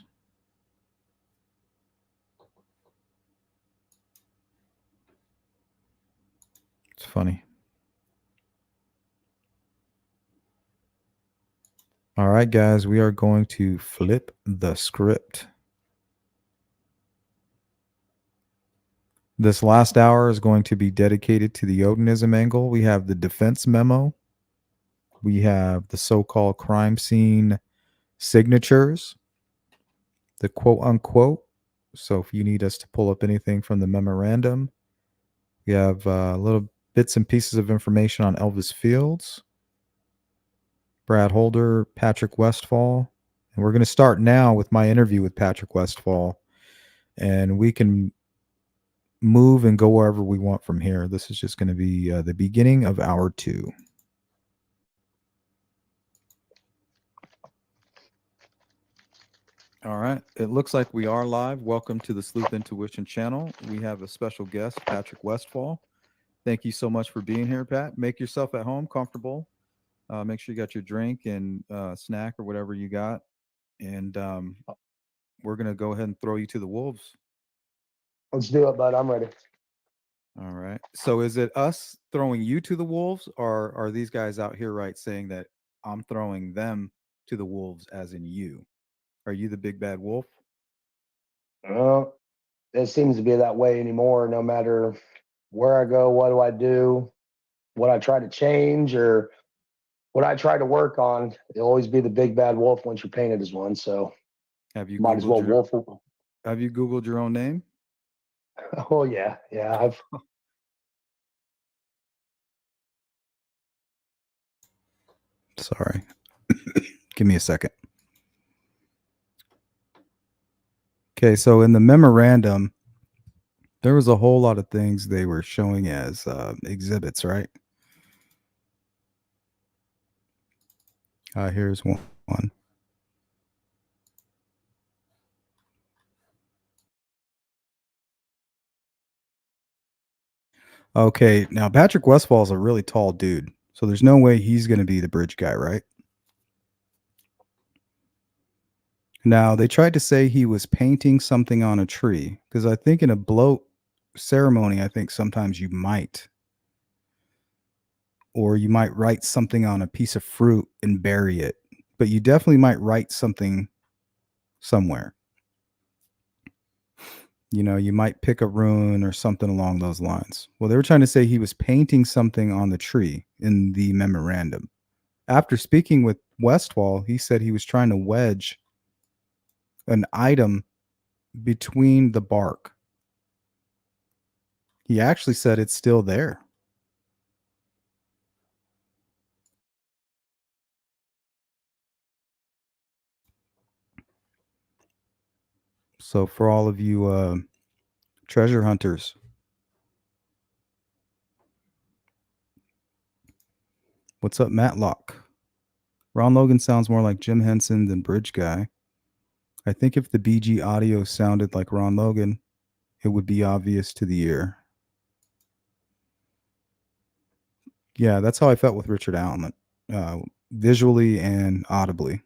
It's funny. All right, guys, we are going to flip the script. This last hour is going to be dedicated to the Odinism angle. We have the defense memo. We have the so-called crime scene signatures, the quote unquote. So if you need us to pull up anything from the memorandum, we have little bits and pieces of information on Elvis Fields, Brad Holder, Patrick Westfall. And we're going to start now with my interview with Patrick Westfall. And we can move and go wherever we want from here. This is just going to be the beginning of hour 2. All right. It looks like we are live. Welcome to the Sleuth Intuition channel. We have a special guest, Patrick Westfall. Thank you so much for being here, Pat. Make yourself at home, comfortable. Make sure you got your drink and snack or whatever you got. And we're going to go ahead and throw you to the wolves. Let's do it, bud. I'm ready. All right. So is it us throwing you to the wolves, or are these guys out here right saying that I'm throwing them to the wolves as in you? Are you the big bad wolf? Well, it seems to be that way anymore. No matter where I go, what do I do, what I try to change, or what I try to work on, it'll always be the big bad wolf once you're painted as one. So Have you might as well Googled wolf. Have you Googled your own name? Oh yeah, I've Sorry. Give me a second. Okay, so in the memorandum, there was a whole lot of things they were showing as exhibits, right? Here's one. Okay, now Patrick Westfall is a really tall dude, so there's no way he's going to be the bridge guy, right? Now, they tried to say he was painting something on a tree, because I think in a bloat ceremony, I think sometimes you might. Or you might write something on a piece of fruit and bury it, but you definitely might write something somewhere. You know, you might pick a rune or something along those lines. Well, they were trying to say he was painting something on the tree in the memorandum. After speaking with Westfall, he said he was trying to wedge an item between the bark. He actually said it's still there. So for all of you treasure hunters, what's up, Matlock? Ron Logan sounds more like Jim Henson than Bridge Guy. I think if the BG audio sounded like Ron Logan, it would be obvious to the ear. Yeah, that's how I felt with Richard Allen, visually and audibly.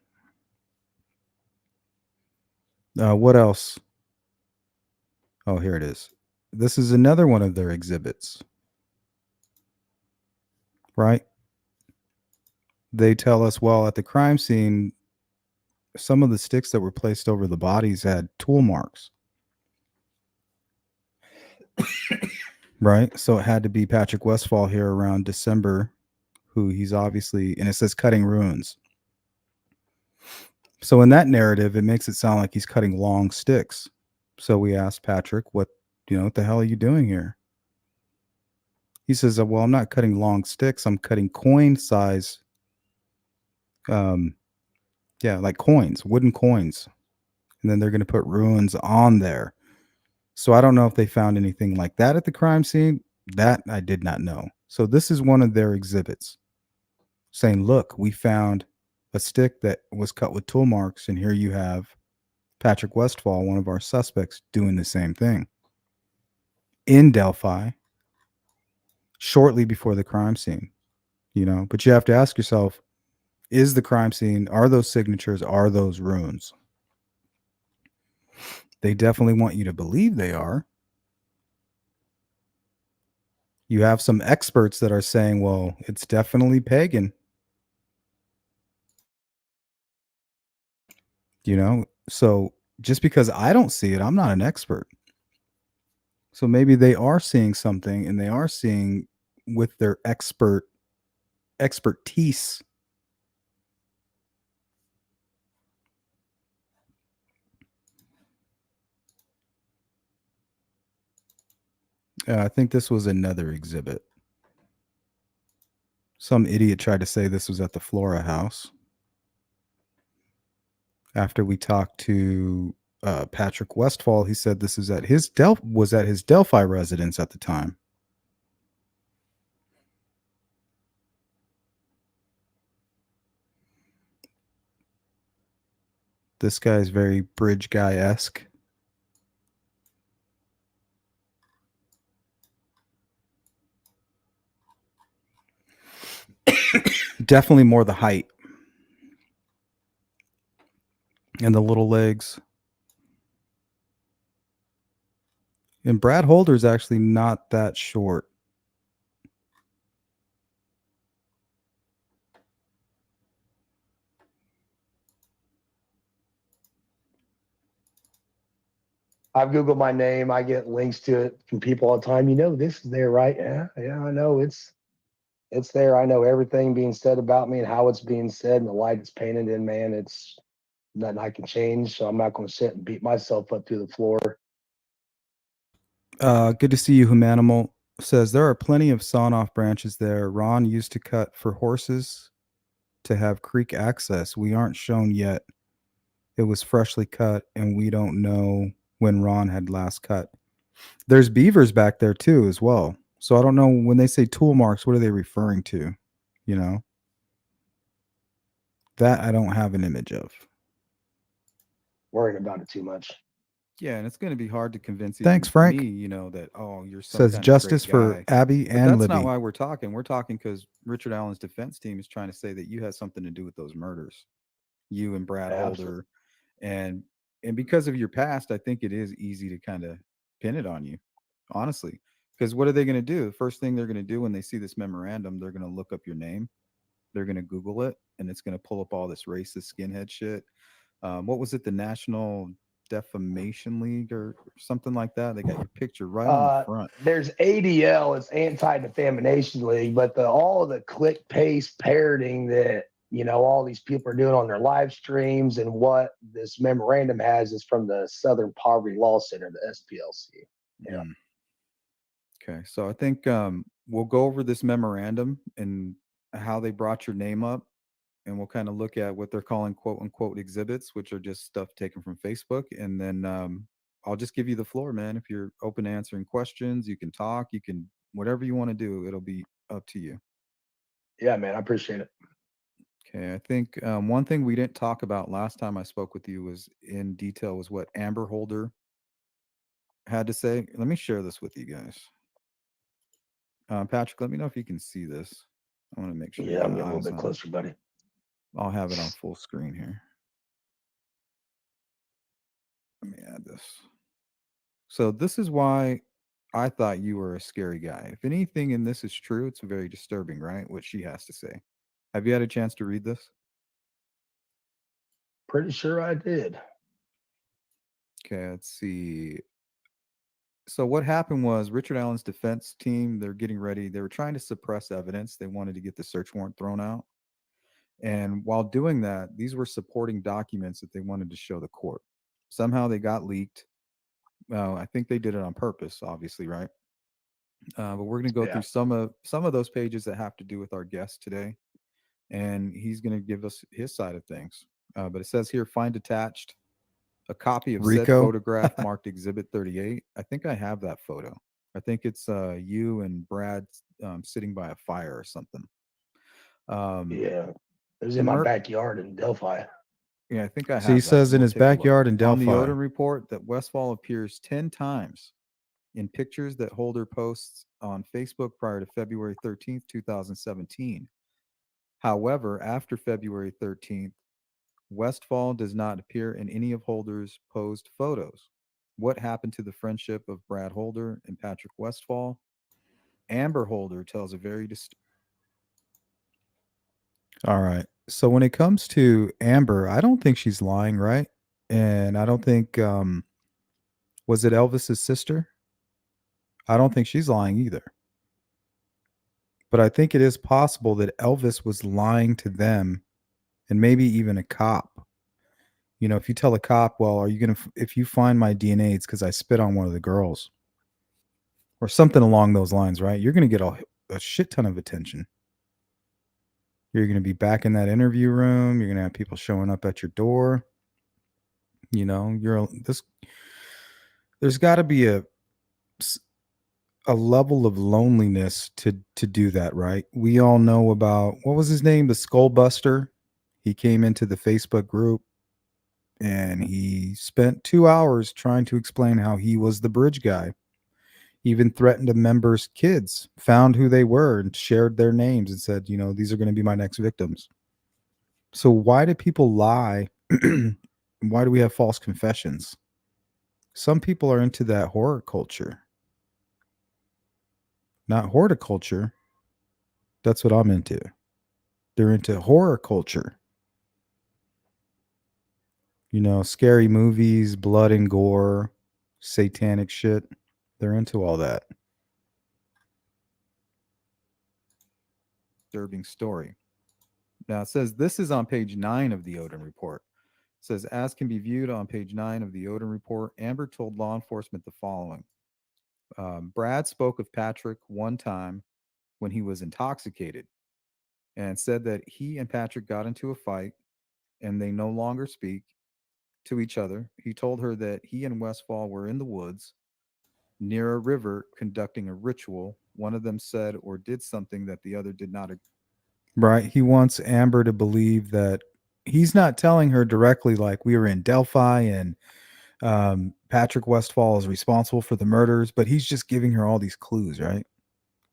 What else? Oh, here it is. This is another one of their exhibits, right? They tell us, well, at the crime scene, some of the sticks that were placed over the bodies had tool marks. Right? So it had to be Patrick Westfall here around December, who he's obviously, and it says cutting runes. So in that narrative, it makes it sound like he's cutting long sticks. So we asked Patrick, what the hell are you doing here? He says, well, I'm not cutting long sticks. I'm cutting coin size. Like coins, wooden coins. And then they're going to put runes on there. So I don't know if they found anything like that at the crime scene. That I did not know. So this is one of their exhibits saying, look, we found a stick that was cut with tool marks. And here you have Patrick Westfall, one of our suspects, doing the same thing in Delphi shortly before the crime scene. But you have to ask yourself, is the crime scene, are those signatures, are those runes? They definitely want you to believe they are. You have some experts that are saying, well, it's definitely pagan. So just because I don't see it, I'm not an expert. So maybe they are seeing something, and they are seeing with their expertise I think this was another exhibit. Some idiot tried to say this was at the Flora house. After we talked to Patrick Westfall, he said this is at his Delphi residence at the time. This guy's very bridge guy-esque. Definitely more the height and the little legs. And Brad Holder's actually not that short. I've Googled my name. I get links to it from people all the time. You know, this is there, right? Yeah, I know it's there. I know everything being said about me and how it's being said and the light it's painted in, man. It's nothing I can change. So I'm not going to sit and beat myself up through the floor. Good to see you, Humanimal. Says there are plenty of sawn-off branches there. Ron used to cut for horses to have creek access. We aren't shown yet. It was freshly cut, and we don't know when Ron had last cut. There's beavers back there too, as well. So I don't know when they say tool marks, what are they referring to? You know, that I don't have an image of. Worrying about it too much. Yeah, and it's going to be hard to convince Thanks, Frank. me, you know, that, oh, you're some Says kind of justice great for guy. Abby But and that's Libby. not why we're talking. We're talking because Richard Allen's defense team is trying to say that you had something to do with those murders, you and Brad Holder, and because of your past, I think it is easy to kind of pin it on you, honestly. Because what are they going to do? The first thing they're going to do when they see this memorandum, they're going to look up your name, they're going to Google it, and it's going to pull up all this racist skinhead shit. What was it? The National Defamation League or something like that. They got your picture right on the front. There's ADL, it's Anti-Defamation League, but all of the click paste parroting that all these people are doing on their live streams and what this memorandum has is from the Southern Poverty Law Center, the SPLC. Yeah. Okay, so I think we'll go over this memorandum and how they brought your name up, and we'll kind of look at what they're calling quote unquote exhibits, which are just stuff taken from Facebook. And then I'll just give you the floor, man. If you're open to answering questions, you can talk, you can, whatever you want to do, it'll be up to you. Yeah, man, I appreciate it. Okay, I think one thing we didn't talk about last time I spoke with you was in detail was what Amber Holder had to say. Let me share this with you guys. Patrick, let me know if you can see this. I want to make sure. Yeah, I'm getting a little bit closer, buddy. I'll have it on full screen here. Let me add this. So this is why I thought you were a scary guy. If anything in this is true, it's very disturbing, right? What she has to say. Have you had a chance to read this? Pretty sure I did. Okay, let's see. So what happened was Richard Allen's defense team, they're getting ready. They were trying to suppress evidence. They wanted to get the search warrant thrown out. And while doing that, these were supporting documents that they wanted to show the court. Somehow they got leaked. I think they did it on purpose, obviously, right? But we're going to go through some of those pages that have to do with our guest today, and he's going to give us his side of things. But it says here, find attached a copy of said photograph marked Exhibit 38. I think I have that photo. I think it's you and Brad sitting by a fire or something. Yeah, it was in my backyard in Delphi. Yeah, I think I have. So he says in his backyard in Delphi. On the Odin report that Westfall appears 10 times in pictures that Holder posts on Facebook prior to February 13th, 2017. However, after February 13th, Westfall does not appear in any of Holder's posed photos. What happened to the friendship of Brad Holder and Patrick Westfall? Amber Holder tells a very All right. So when it comes to Amber, I don't think she's lying, right? And I don't think was it Elvis's sister? I don't think she's lying either. But I think it is possible that Elvis was lying to them and maybe even a cop. You know, if you tell a cop, well, are you going to, if you find my DNA, it's because I spit on one of the girls. or something along those lines, right? You're going to get a shit ton of attention. You're going to be back in that interview room. You're going to have people showing up at your door. You know, there's got to be a level of loneliness to do that, right? We all know about, what was his name? The Skull Buster. He came into the Facebook group and he spent 2 hours trying to explain how he was the bridge guy. Even threatened a member's kids, found who they were and shared their names and said, you know, these are going to be my next victims. So why do people lie? Why do we have false confessions? Some people are into that horror culture. Not horticulture. That's what I'm into. They're into horror culture. You know, scary movies, blood and gore, satanic shit. They're into all that. Disturbing story. Now it says this is on page 9 of the Odin report. It says, as can be viewed on page 9 of the Odin report, Amber told law enforcement the following. Brad spoke of Patrick one time when he was intoxicated and said that he and Patrick got into a fight and they no longer speak to each other. He told her that he and Westfall were in the woods near a river conducting a ritual. One of them said or did something that the other did not agree. Right. He wants Amber to believe that he's not telling her directly, like, we were in Delphi and Patrick Westfall is responsible for the murders, but he's just giving her all these clues, right?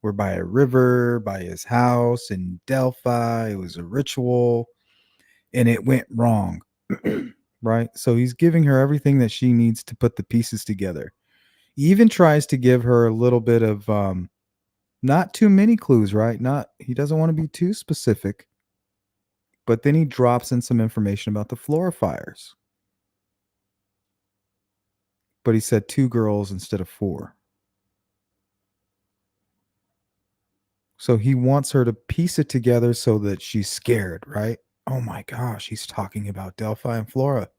We're by a river, by his house in Delphi. It was a ritual and it went wrong. Right? So he's giving her everything that she needs to put the pieces together. He even tries to give her a little bit of not too many clues, right? He doesn't want to be too specific. But then he drops in some information about the Flora fires. But he said 2 girls instead of 4. So he wants her to piece it together so that she's scared, right? Oh my gosh, he's talking about Delphi and Flora.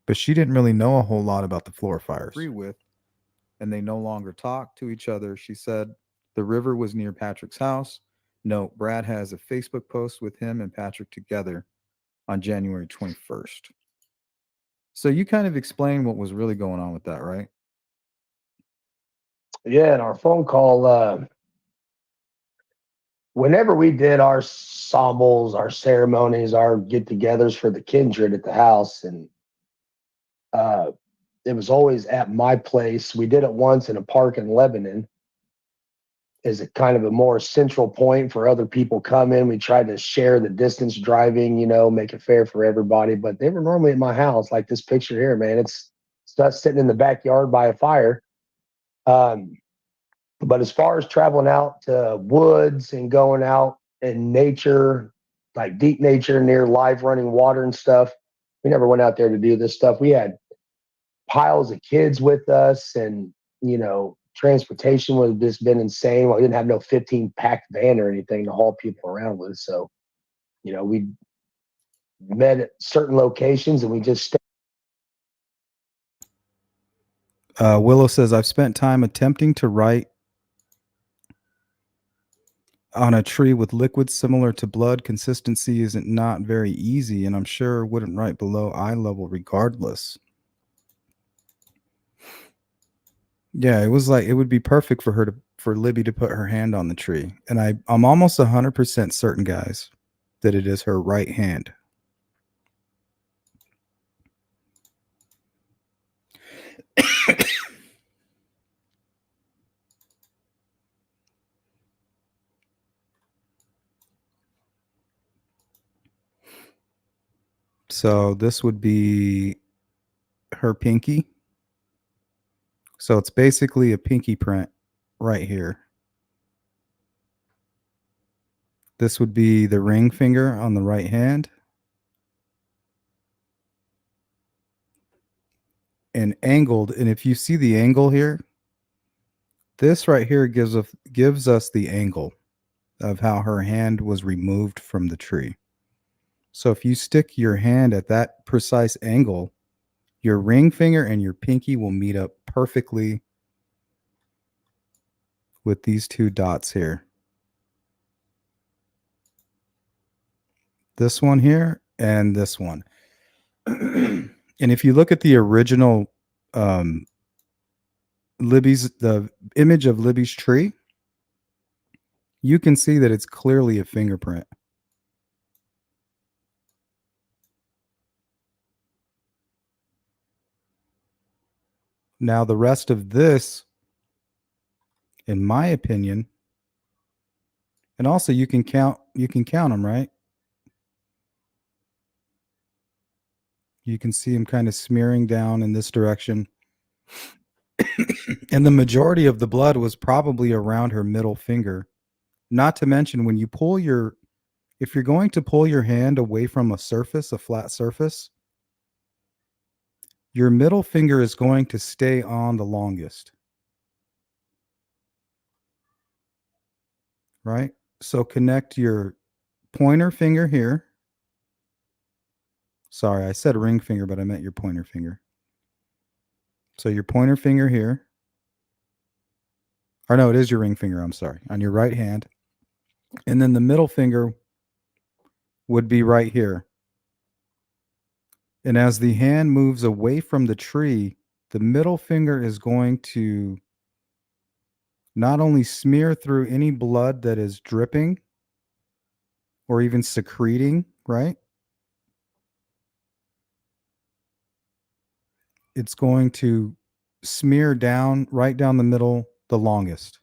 But she didn't really know a whole lot about the Flora fires. Agree with, and they no longer talk to each other. She said the river was near Patrick's house. No, Brad has a Facebook post with him and Patrick together on January 21st. So you kind of explained what was really going on with that, right? Yeah, and our phone call, whenever we did our ensembles, our ceremonies, our get-togethers for the kindred at the house, and it was always at my place. We did it once in a park in Lebanon as a kind of a more central point for other people coming. We tried to share the distance driving, you know, make it fair for everybody. But they were normally at my house, like this picture here, man. It's us sitting in the backyard by a fire. But as far as traveling out to woods and going out in nature, like deep nature near live running water and stuff, we never went out there to do this stuff. We had piles of kids with us, and you know, transportation would have just been insane. Well, we didn't have no 15 packed van or anything to haul people around with. So, you know, we met at certain locations and we just stayed. Willow says, I've spent time attempting to write on a tree with liquids similar to blood. Consistency isn't not very easy, and I'm sure wouldn't write below eye level regardless. Yeah, it was like, it would be perfect for Libby to put her hand on the tree. And I'm almost 100% certain, guys, that it is her right hand. So this would be her pinky. So it's basically a pinky print right here. This would be the ring finger on the right hand. And angled. And if you see the angle here, this right here gives us the angle of how her hand was removed from the tree. So if you stick your hand at that precise angle, your ring finger and your pinky will meet up perfectly with these two dots here. This one here and this one. And if you look at the original the image of Libby's tree, you can see that it's clearly a fingerprint. Now the rest of this, in my opinion, and also you can count them, right? You can see them kind of smearing down in this direction. And the majority of the blood was probably around her middle finger. Not to mention when you if you're going to pull your hand away from a surface, a flat surface, your middle finger is going to stay on the longest. Right? So connect your pointer finger here. Sorry, I said ring finger, but I meant your pointer finger. So your pointer finger here. Or no, it is your ring finger, I'm sorry, on your right hand. And then the middle finger would be right here. And as the hand moves away from the tree, the middle finger is going to not only smear through any blood that is dripping or even secreting, right? It's going to smear down, right down the middle, the longest,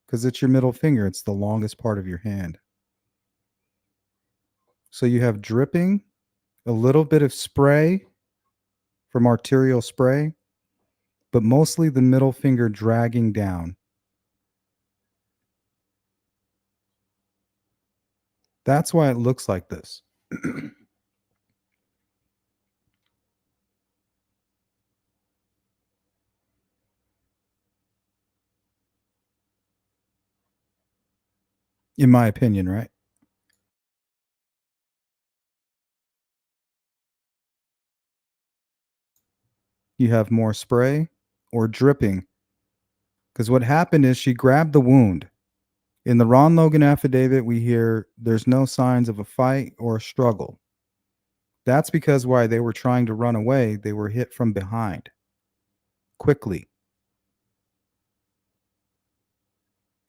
because it's your middle finger. It's the longest part of your hand. So you have dripping, a little bit of spray from arterial spray, but mostly the middle finger dragging down. That's why it looks like this. In my opinion, right? You have more spray or dripping. Because what happened is she grabbed the wound. In the Ron Logan affidavit, we hear there's no signs of a fight or a struggle. That's because while they were trying to run away, they were hit from behind quickly.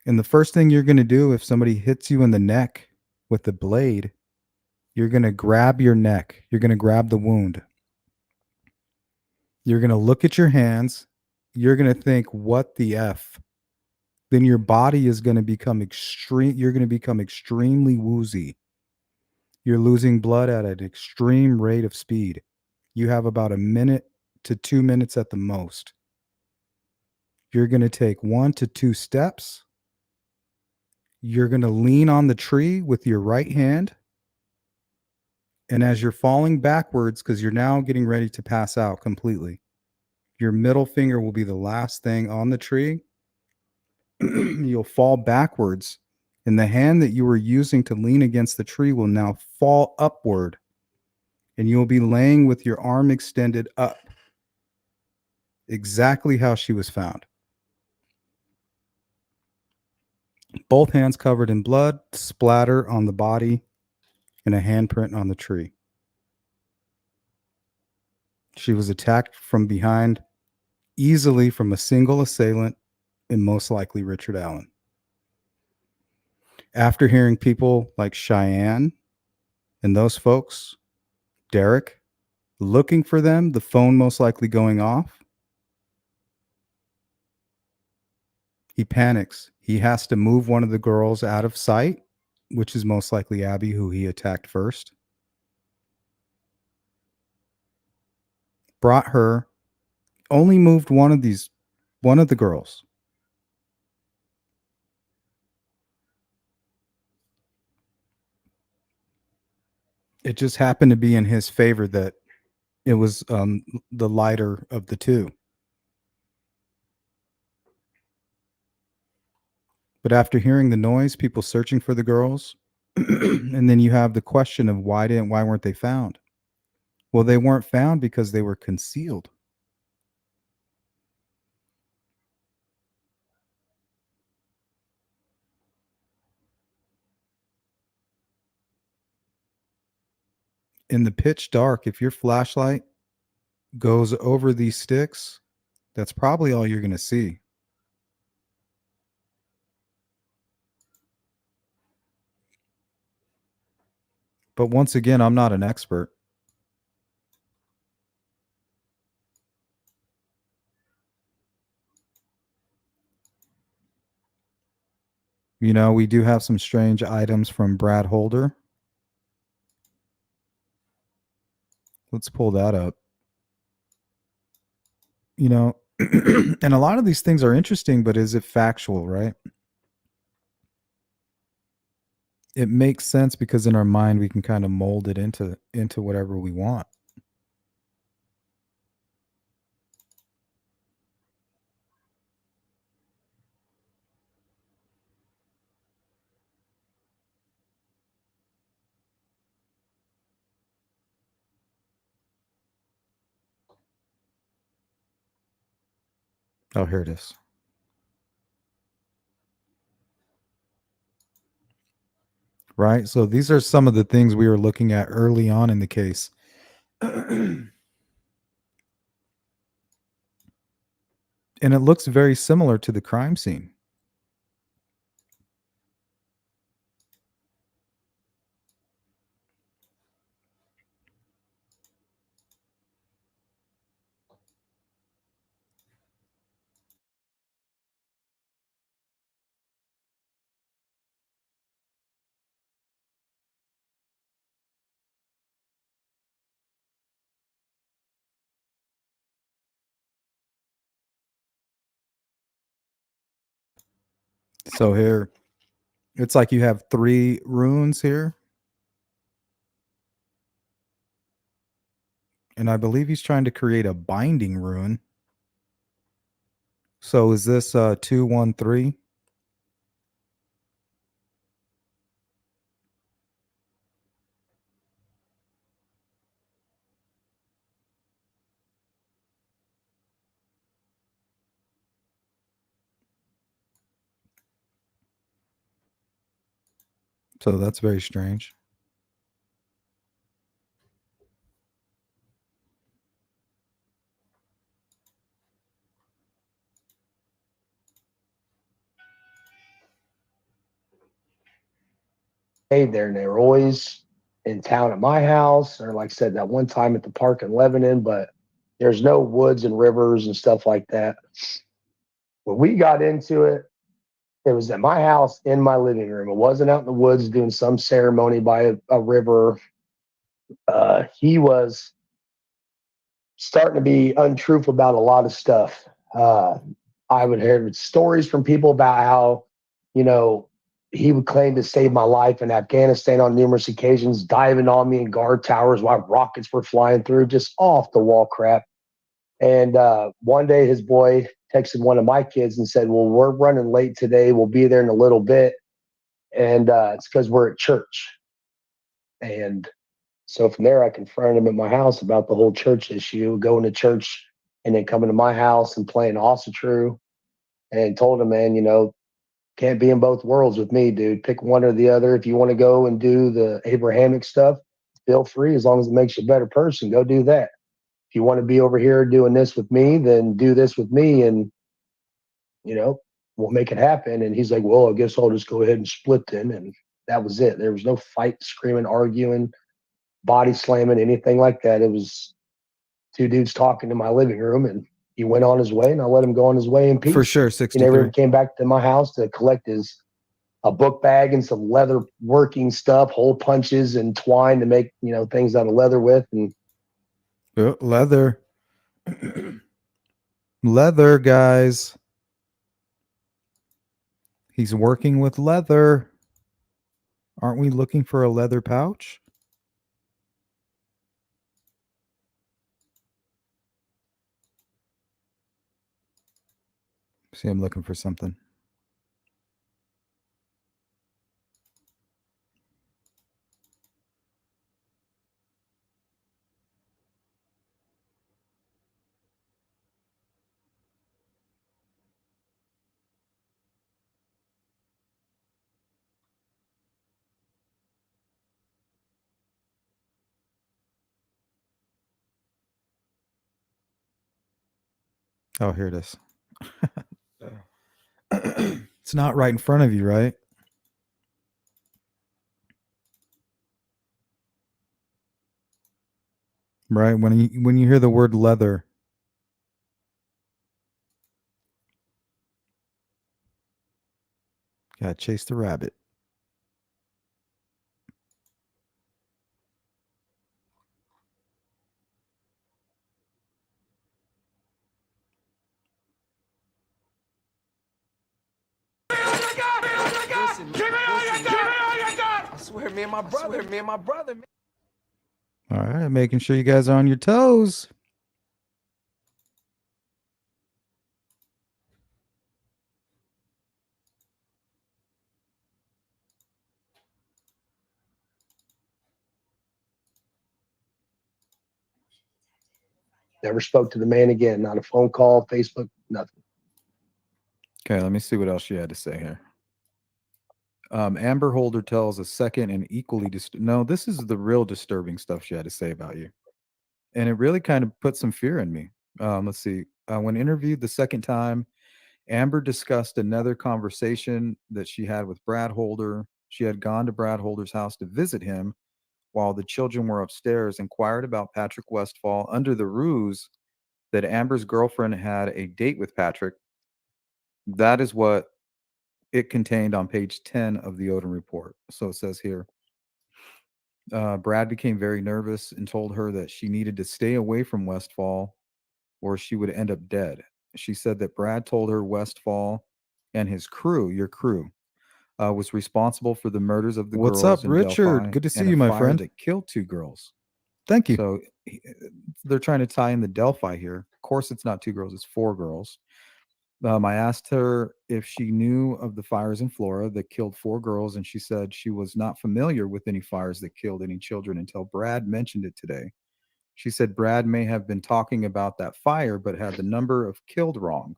And the first thing you're going to do if somebody hits you in the neck with the blade, you're going to grab your neck. You're going to grab the wound. You're going to look at your hands. You're going to think, what the F? Then your body is going to become you're going to become extremely woozy. You're losing blood at an extreme rate of speed. You have about 1 minute to 2 minutes at the most. You're going to take 1 to 2 steps. You're going to lean on the tree with your right hand. And as you're falling backwards, because you're now getting ready to pass out completely, your middle finger will be the last thing on the tree. You'll fall backwards, and the hand that you were using to lean against the tree will now fall upward, and you'll be laying with your arm extended up, exactly how she was found. Both hands covered in blood, splatter on the body, and a handprint on the tree. She was attacked from behind, easily from a single assailant, and most likely Richard Allen. After hearing people like Cheyenne and those folks, Derek, looking for them, the phone most likely going off, he panics. He has to move one of the girls out of sight, which is most likely Abby, who he attacked first. Brought her, only moved one of the girls. It just happened to be in his favor that it was the lighter of the two. But after hearing the noise, people searching for the girls, and then you have the question of why weren't they found? Well, they weren't found because they were concealed. in the pitch dark, if your flashlight goes over these sticks, that's probably all you're going to see. But once again, I'm not an expert. You know, we do have some strange items from Brad Holder. Let's pull that up. You know, and a lot of these things are interesting, but is it factual, right? It makes sense because in our mind we can kind of mold it into whatever we want. Oh, here it is. Right? So these are some of the things we were looking at early on in the case. And it looks very similar to the crime scene. So here, it's like you have 3 runes here. And I believe he's trying to create a binding rune. So is this 213? So that's very strange. Stayed there, and they were always in town at my house, or like I said, that one time at the park in Lebanon, but there's no woods and rivers and stuff like that. When we got into it, it was at my house in my living room. It wasn't out in the woods doing some ceremony by a river. He was starting to be untruthful about a lot of stuff. I would hear stories from people about how, you know, he would claim to save my life in Afghanistan on numerous occasions, diving on me in guard towers while rockets were flying through, just off the wall crap. And one day his boy texted one of my kids and said, well, we're running late today. We'll be there in a little bit. And it's because we're at church. And so from there, I confronted him at my house about the whole church issue, going to church and then coming to my house and playing also true, and told him, man, you know, can't be in both worlds with me, dude. Pick one or the other. If you want to go and do the Abrahamic stuff, feel free. As long as it makes you a better person, go do that. If you want to be over here doing this with me, then do this with me, and you know, we'll make it happen. And he's like, well, I guess I'll just go ahead and split then. And that was it. There was no fight, screaming, arguing, body slamming, anything like that. It was 2 dudes talking in my living room, and he went on his way, and I let him go on his way in peace. For sure, He 63. never came back to my house to collect a book bag and some leather working stuff, hole punches and twine to make, you know, things out of leather with. And Leather. Leather, guys. He's working with leather. Aren't we looking for a leather pouch? See, I'm looking for something. Oh, here it is. It's not right in front of you, right? Right. When you hear the word leather, gotta chase the rabbit. I swear, me and my brother, man. All right, making sure you guys are on your toes. Never spoke to the man again. Not a phone call, Facebook, nothing. Okay, let me see what else she had to say here. Amber Holder tells a second and equally no, this is the real disturbing stuff she had to say about you, and it really kind of put some fear in me. Let's see. When interviewed the second time, Amber discussed another conversation that she had with Brad Holder. She had gone to Brad Holder's house to visit him while the children were upstairs, inquired about Patrick Westfall under the ruse that Amber's girlfriend had a date with Patrick. That is what it contained on page 10 of the Odin report. So it says here, Brad became very nervous and told her that she needed to stay away from Westfall or she would end up dead. She said that Brad told her Westfall and his crew, your crew, was responsible for the murders of the What's girls up, in Richard? Delphi Good to see and you, a my fire friend. that killed 2 girls. Thank you. So they're trying to tie in the Delphi here. Of course, it's not 2 girls; it's 4 girls. I asked her if she knew of the fires in Florida that killed 4 girls, and she said she was not familiar with any fires that killed any children until Brad mentioned it today. She said Brad may have been talking about that fire, but had the number of killed wrong.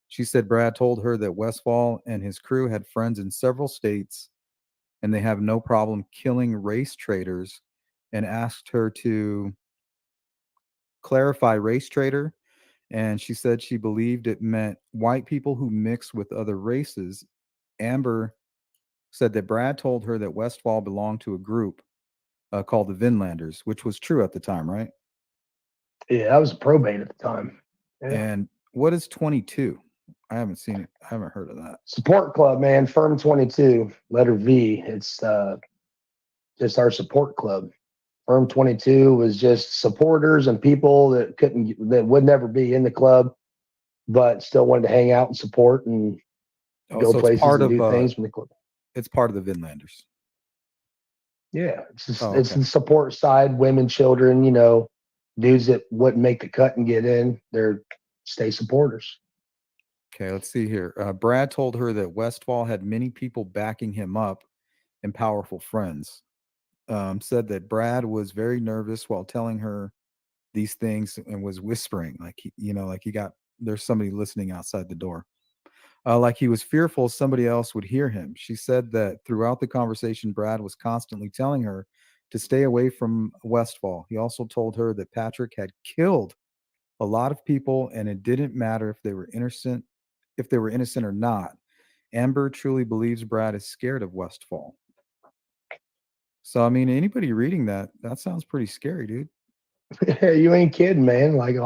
She said Brad told her that Westfall and his crew had friends in several states and they have no problem killing race traders, and asked her to clarify race trader. And she said she believed it meant white people who mix with other races. Amber said that Brad told her that Westfall belonged to a group called the Vinlanders, which was true at the time, right? Yeah, I was probate at the time. Yeah. And what is 22? I haven't seen it. I haven't heard of that. Support club, man. Firm 22, letter V. It's just our support club. Firm 22 was just supporters and people that would never be in the club, but still wanted to hang out and support and go So places and do things from the club. It's part of the Vinlanders. Yeah, it's just, okay. It's the support side, women, children, dudes that wouldn't make the cut and get in. They're stay supporters. Okay, let's see here. Brad told her that Westfall had many people backing him up and powerful friends. Said that Brad was very nervous while telling her these things and was whispering, like there's somebody listening outside the door. Like he was fearful somebody else would hear him. She said that throughout the conversation, Brad was constantly telling her to stay away from Westfall. He also told her that Patrick had killed a lot of people and it didn't matter if they were innocent or not. Amber truly believes Brad is scared of Westfall. So, I mean, anybody reading that sounds pretty scary, dude. You ain't kidding, man. Like,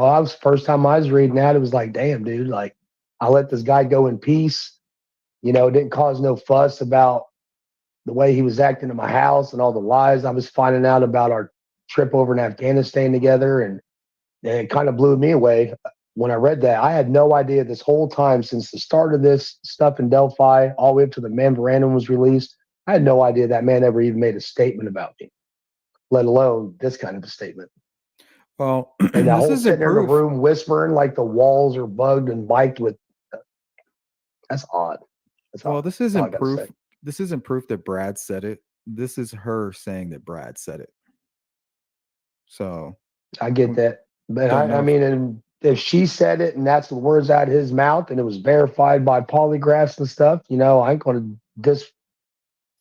first time I was reading that, it was like, damn, dude, like, I let this guy go in peace. Didn't cause no fuss about the way he was acting in my house and all the lies I was finding out about our trip over in Afghanistan together. And it kind of blew me away when I read that. I had no idea this whole time since the start of this stuff in Delphi, all the way up to the memorandum was released. I had no idea that man ever even made a statement about me, let alone this kind of a statement. Well, and that whole sitting in the room whispering like the walls are bugged and mic'd with. That's odd. This isn't proof. This isn't proof that Brad said it. This is her saying that Brad said it. So I get that, but I mean, if she said it and that's the words out of his mouth and it was verified by polygraphs and stuff, I ain't going to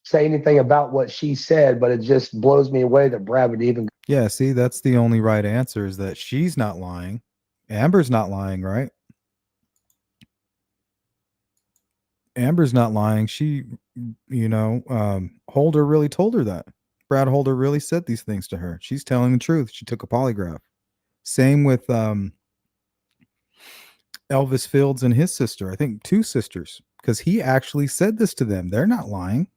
say anything about what she said, but it just blows me away that Brad would even. Yeah, see, that's the only right answer is that she's not lying. Amber's not lying, right? Amber's not lying. She, Holder really told her that. Brad Holder really said these things to her. She's telling the truth. She took a polygraph. Same with Elvis Fields and his sister. I think 2 sisters, because he actually said this to them. They're not lying,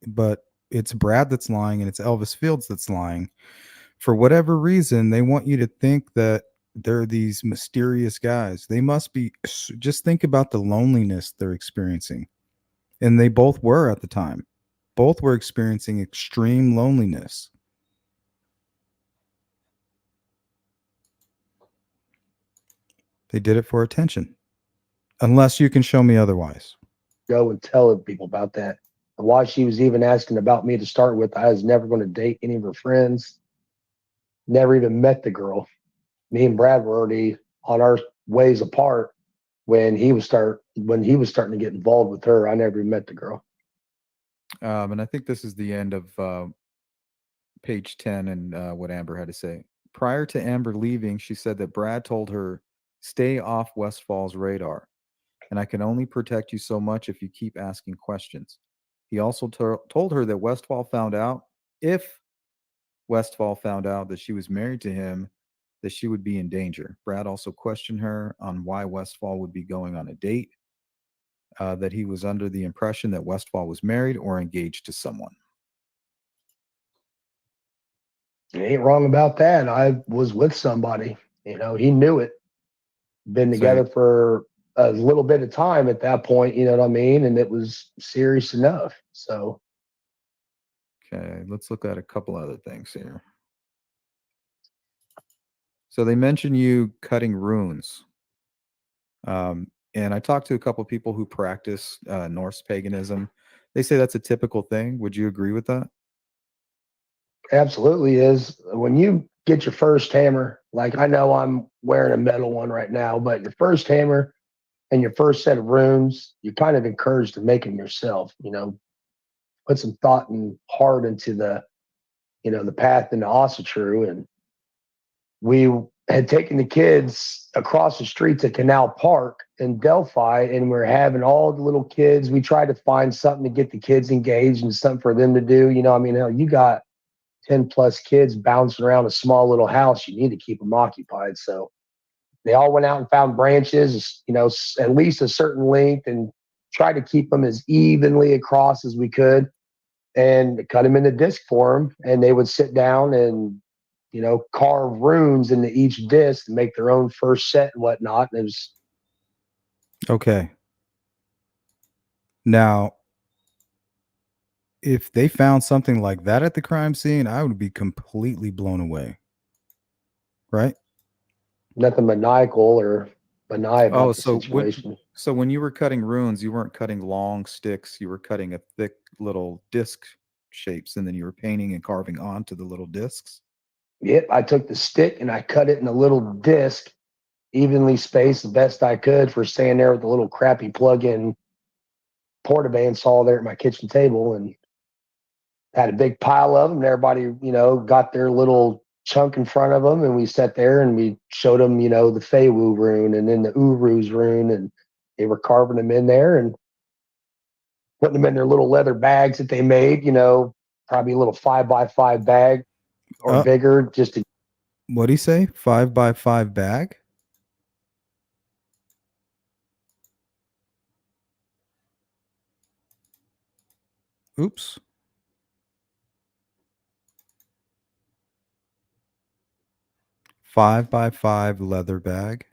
but it's Brad that's lying and it's Elvis Fields that's lying. For whatever reason, they want you to think that they're these mysterious guys. They must be. Just think about the loneliness they're experiencing. And they both were at the time. Both were experiencing extreme loneliness. They did it for attention. Unless you can show me otherwise. Go and tell people about that. And why she was even asking about me to start with, I was never going to date any of her friends. Never even met the girl. Me and Brad were already on our ways apart when he was starting to get involved with her. I never even met the girl. And I think this is the end of page 10 and what Amber had to say. Prior to Amber leaving, she said that Brad told her, "Stay off Westfall's radar, and I can only protect you so much if you keep asking questions." He also told her that if Westfall found out that she was married to him, that she would be in danger. Brad also questioned her on why Westfall would be going on a date, that he was under the impression that Westfall was married or engaged to someone. You ain't wrong about that. I was with somebody. He knew it. Been together for a little bit of time at that point, you know what I mean? And it was serious enough. So. Okay, let's look at a couple other things here. So they mention you cutting runes. And I talked to a couple of people who practice Norse paganism. They say that's a typical thing. Would you agree with that? Absolutely is. When you get your first hammer, like I know I'm wearing a metal one right now, but your first hammer and your first set of runes, you're kind of encouraged to make them yourself, put some thought and heart into the path into Ossetru. And we had taken the kids across the street to Canal Park in Delphi, and we're having all the little kids. We tried to find something to get the kids engaged and something for them to do. Hell, you got 10 plus kids bouncing around a small little house. You need to keep them occupied. So they all went out and found branches, at least a certain length, and tried to keep them as evenly across as we could, and cut them into disc form. And they would sit down and carve runes into each disc and make their own first set and whatnot. And it was okay. Now, if they found something like that at the crime scene, I would be completely blown away. Right? Nothing maniacal or benign about the situation. So when you were cutting runes, you weren't cutting long sticks. You were cutting a thick little disc shapes, and then you were painting and carving onto the little discs. Yep, I took the stick and I cut it in a little disc, evenly spaced the best I could, for staying there with the little crappy plug-in porta bandsaw there at my kitchen table, and had a big pile of them. And everybody, got their little chunk in front of them, and we sat there and we showed them, the Feywu rune and then the Uru's rune, and they were carving them in there and putting them in their little leather bags that they made, probably a little 5x5 bag or bigger, just to. What do you say? 5x5 bag? Oops. Five by 5 leather bag.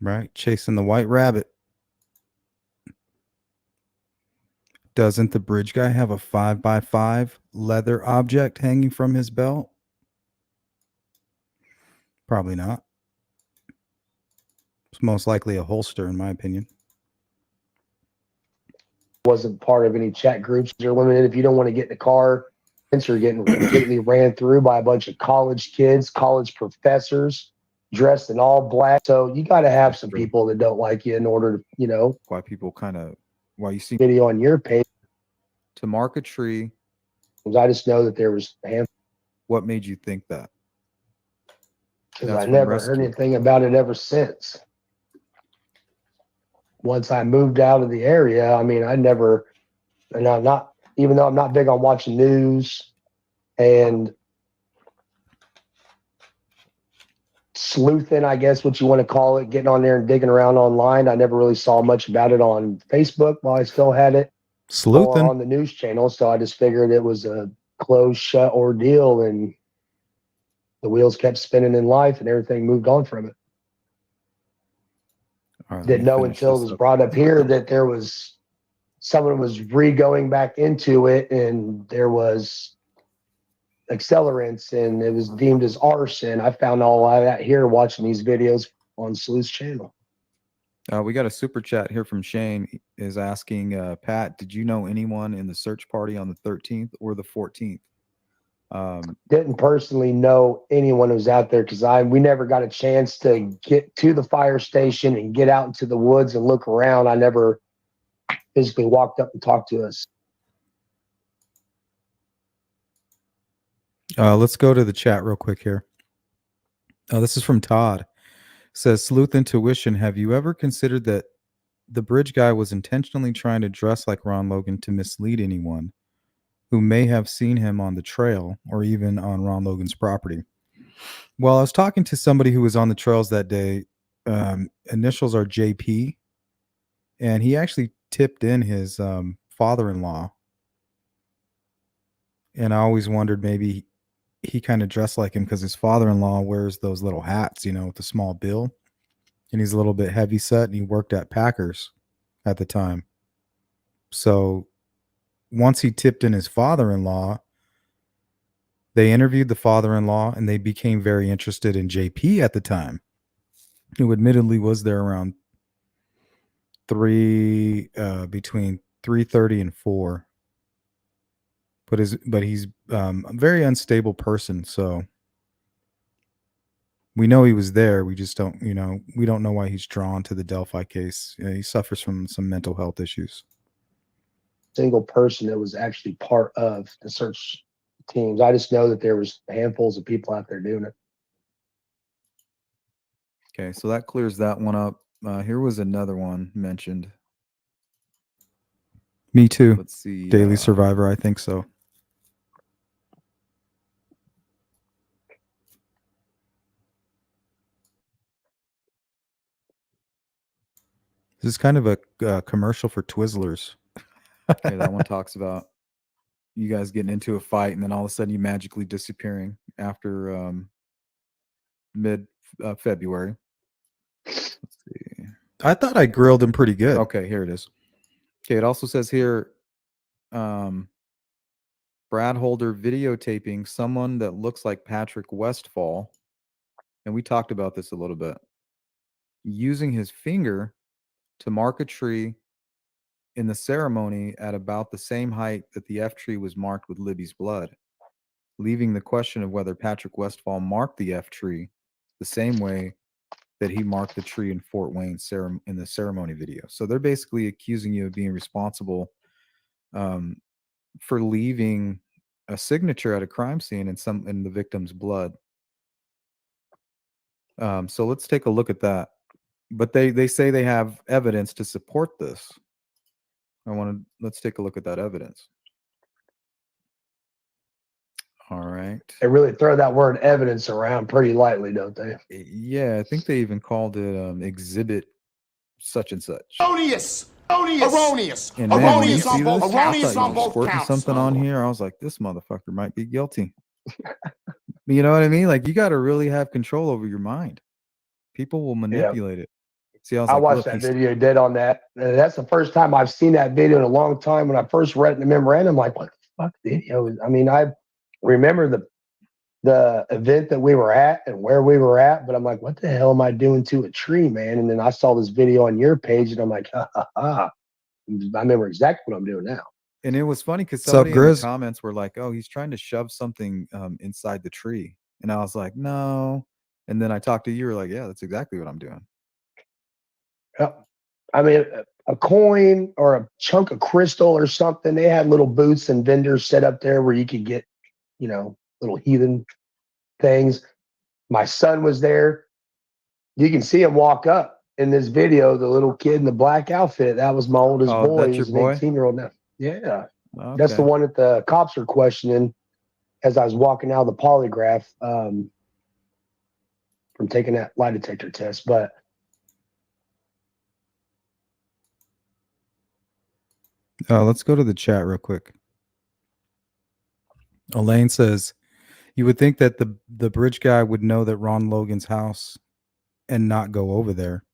Right, chasing the white rabbit. Doesn't the bridge guy have a 5x5 leather object hanging from his belt? Probably not. It's most likely a holster, in my opinion. Wasn't part of any chat groups. You're limited if you don't want to get in the car. Since you're getting completely ran through by a bunch of college kids, college professors dressed in all black. So you got to have some people that don't like you in order to, why people why you see video on your page to mark a tree I just know that there was a handful. What made you think that? Because That's I from never heard rescue. anything about it ever since. Once I moved out of the area, I mean, I never, and I'm not, even though I'm not big on watching news and sleuthing, I guess what you want to call it, getting on there and digging around online, I never really saw much about it on Facebook while I still had it, or Sleuthing. on the news channel. So I just figured it was a closed shut ordeal and the wheels kept spinning in life and everything moved on from it. All right, let Didn't me know finish until it this was up. brought up here that there was someone was going back into it and there was accelerants and it was deemed as arson. I found all of that here watching these videos on Sleuth's channel. We got a super chat here from Shane. He is asking, Pat, did you know anyone in the search party on the 13th or the 14th? Didn't personally know anyone who was out there because we never got a chance to get to the fire station and get out into the woods and look around. I never physically walked up and talked to us. Let's go to the chat real quick here. This is from Todd. It says, Sleuth Intuition, have you ever considered that the bridge guy was intentionally trying to dress like Ron Logan to mislead anyone who may have seen him on the trail or even on Ron Logan's property? Well, I was talking to somebody who was on the trails that day. Initials are JP, and he actually tipped in his father-in-law. And I always wondered maybe he kind of dressed like him because his father-in-law wears those little hats, with the small bill. And he's a little bit heavy set, and he worked at Packers at the time. So once he tipped in his father-in-law, they interviewed the father-in-law, and they became very interested in JP at the time, who admittedly was there around between 3:30 and 4. But he's a very unstable person, so we know he was there. We just don't, we don't know why he's drawn to the Delphi case. He suffers from some mental health issues. Single person that was actually part of the search teams. I just know that there was handfuls of people out there doing it. Okay, so that clears that one up. Here was another one mentioned. Me too. Let's see. Daily Survivor, I think so. This is kind of a commercial for Twizzlers. Okay, that one talks about you guys getting into a fight and then all of a sudden you magically disappearing after mid-February. Let's see. I thought I grilled him pretty good. Okay, here it is. Okay, it also says here, Brad Holder videotaping someone that looks like Patrick Westfall, and we talked about this a little bit, using his finger to mark a tree in the ceremony at about the same height that the F tree was marked with Libby's blood, leaving the question of whether Patrick Westfall marked the F tree the same way that he marked the tree in Fort Wayne in the ceremony video. So they're basically accusing you of being responsible for leaving a signature at a crime scene in the victim's blood. So let's take a look at that. But they say they have evidence to support this. Let's take a look at that evidence. All right. They really throw that word evidence around pretty lightly, don't they? Yeah, I think they even called it exhibit such and such. Erroneous And man, when you see this, I thought you were squirting something on here. I was like, this motherfucker might be guilty. You know what I mean? Like, you got to really have control over your mind. People will manipulate it. See, I watched that video you did on that. That's the first time I've seen that video in a long time. When I first read the memorandum, I'm like, what the fuck video? I mean, I remember the event that we were at and where we were at, but I'm like, what the hell am I doing to a tree, man? And then I saw this video on your page and I'm like, ha ha ha. I remember exactly what I'm doing now. And it was funny because somebody in the comments were like, oh, he's trying to shove something inside the tree. And I was like, no. And then I talked to you, you were like, yeah, that's exactly what I'm doing. Yeah. I mean, a coin or a chunk of crystal or something. They had little booths and vendors set up there where you could get, you know, little heathen things. My son was there. You can see him walk up in this video, the little kid in the black outfit. That was my oldest Oh, boy. that's He's your an boy? 18-year-old now. Yeah. That's the Okay. one that the cops were questioning as I was walking out of the polygraph from taking that lie detector test. But Let's go to the chat real quick. Elaine says, you would think that the bridge guy would know that Ron Logan's house and not go over there.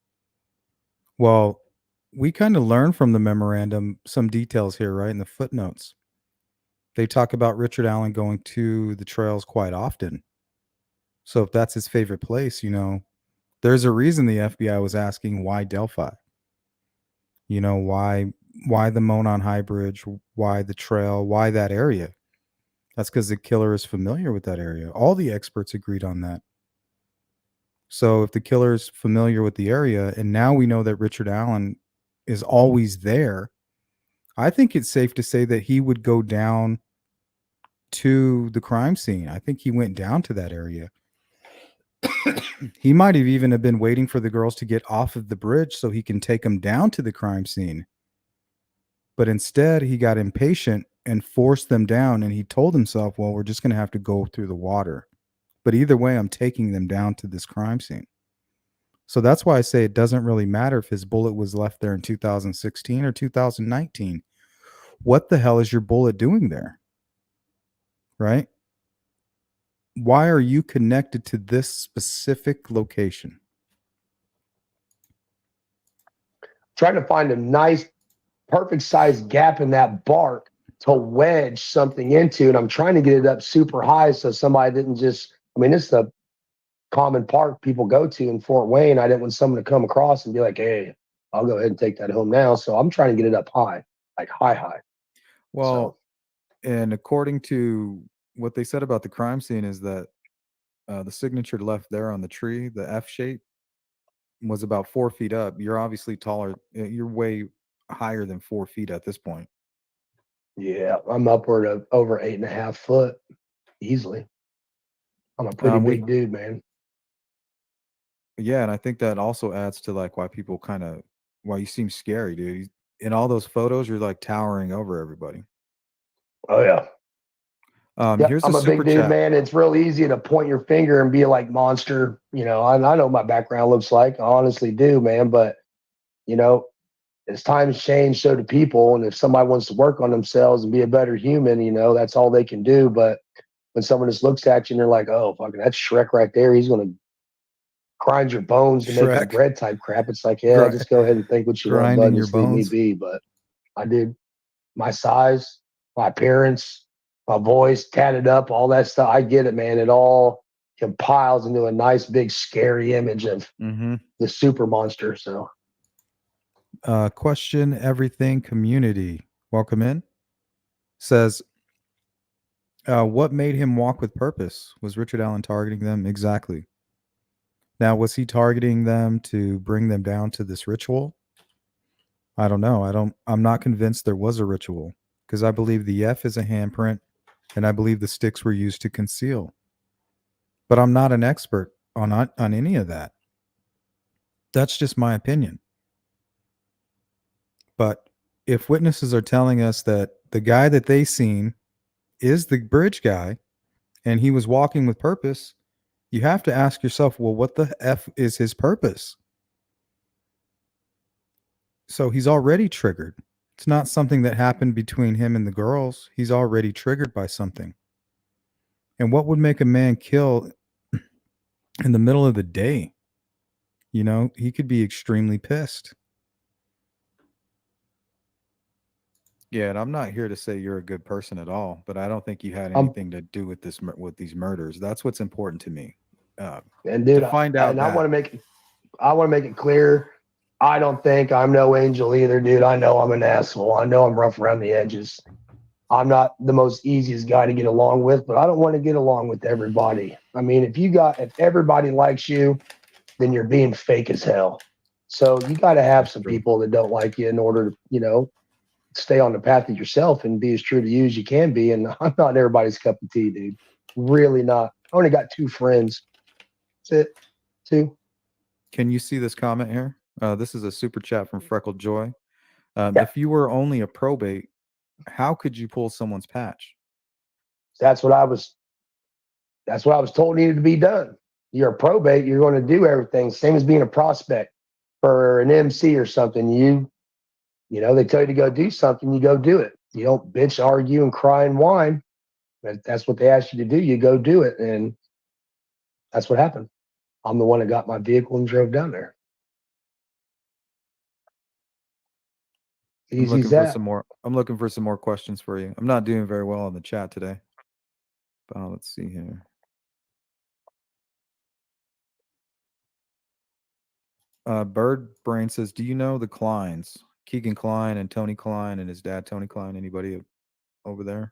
Well, we kind of learned from the memorandum some details here, right? In the footnotes. They talk about Richard Allen going to the trails quite often. So if that's his favorite place, you know, there's a reason the FBI was asking why Delphi. You know, why the Monon High Bridge, why the trail, why that area? That's because the killer is familiar with that area. All the experts agreed on that. So if the killer is familiar with the area, and now we know that Richard Allen is always there, I think it's safe to say that he would go down to the crime scene. I think he went down to that area. He might have even have been waiting for the girls to get off of the bridge so he can take them down to the crime scene. But instead, he got impatient and forced them down, and he told himself, well, we're just going to have to go through the water. But either way, I'm taking them down to this crime scene. So that's why I say it doesn't really matter if his bullet was left there in 2016 or 2019. What the hell is your bullet doing there? Right? Why are you connected to this specific location? trying to find a nice, perfect sized gap in that bark to wedge something into. And I'm trying to get it up super high so somebody didn't just, I mean, it's the common park people go to in Fort Wayne. I didn't want someone to come across and be like, hey, I'll go ahead and take that home now. So I'm trying to get it up high, like high. Well, and according to what they said about the crime scene is that the signature left there on the tree, the F shape, was about 4 feet up. You're obviously taller. You're way higher than 4 feet at this point. Yeah, I'm upward of over 8.5 foot easily. I'm a pretty big dude, man. Yeah, and I think that also adds to like why people why you seem scary, dude. In all those photos, you're like towering over everybody. Oh yeah. Here's I'm a a super big dude, chat. man. It's real easy to point your finger and be like monster. You know, I know what my background looks like. I honestly do, man. But you know, as times change, so do people. And if somebody wants to work on themselves and be a better human, you know, that's all they can do. But when someone just looks at you and they're like, "Oh, fucking, that's Shrek right there. He's gonna grind your bones to make you Shrek. bread," type crap. It's like, yeah, just go ahead and think what you want, bud, Grinding and your just leave me bones. be. But I did my size, my appearance, my voice, tatted up, all that stuff. I get it, man. It all compiles into a nice, big, scary image of the super monster. So, Question everything community. Welcome in. Says, what made him walk with purpose? Was Richard Allen targeting them? Exactly. Now, was he targeting them to bring them down to this ritual? I don't know. I'm not convinced there was a ritual because I believe the F is a handprint and I believe the sticks were used to conceal. But I'm not an expert on any of that. That's just my opinion. But if witnesses are telling us that the guy that they seen is the bridge guy and he was walking with purpose, you have to ask yourself, well, what the F is his purpose? So he's already triggered. It's not something that happened between him and the girls. He's already triggered by something. And what would make a man kill in the middle of the day? You know, he could be extremely pissed. Yeah, and I'm not here to say you're a good person at all, but I don't think you had anything to do with these murders. That's what's important to me. and dude, to find out I want to make it clear. I don't think I'm no angel either, dude. I know I'm an asshole. I know I'm rough around the edges. I'm not the most easiest guy to get along with, but I don't want to get along with everybody. I mean, if everybody likes you, then you're being fake as hell. So you got to have That's some true. people that don't like you in order to, stay on the path of yourself and be as true to you as you can be. And I'm not everybody's cup of tea, dude. Really not. I only got 2 friends. That's it. 2. Can you see this comment here? This is a super chat from Freckled Joy. Yeah. If you were only a probate, how could you pull someone's patch? That's what I was told needed to be done. You're a probate, you're going to do everything. Same as being a prospect for an MC or something. They tell you to go do something, you go do it. You don't bitch, argue, and cry and whine. That's what they ask you to do. You go do it. And that's what happened. I'm the one that got my vehicle and drove down there. I'm Easy looking as for that. some more. I'm looking for some more questions for you. I'm not doing very well on the chat today. But let's see here. Bird Brain says, "Do you know the Kleins? Keegan Klein and Tony Klein and his dad Tony Klein. Anybody over there?"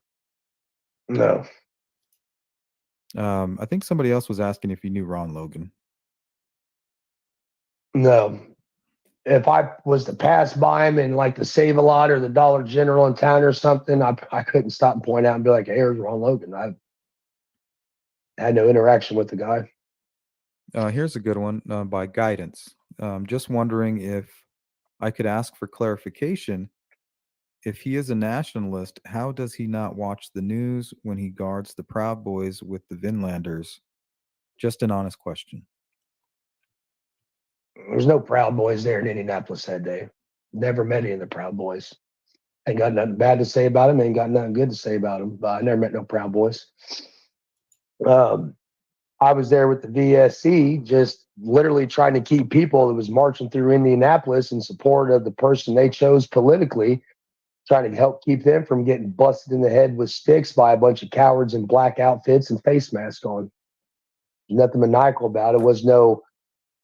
No. I think somebody else was asking if you knew Ron Logan. No. If I was to pass by him in like the Save-A-Lot or the Dollar General in town or something, I couldn't stop and point out and be like, "Hey, here's Ron Logan." I had no interaction with the guy. Here's a good one by Guidance. Just wondering if I could ask for clarification. If he is a nationalist, how does he not watch the news when he guards the Proud Boys with the Vinlanders? Just an honest question. There's no Proud Boys there in Indianapolis that day. Never met any of the Proud Boys. Ain't got nothing bad to say about them. Ain't got nothing good to say about them. But I never met no Proud Boys. I was there with the VSC, just literally trying to keep people that was marching through Indianapolis in support of the person they chose politically, trying to help keep them from getting busted in the head with sticks by a bunch of cowards in black outfits and face masks on. Nothing maniacal about it. Was no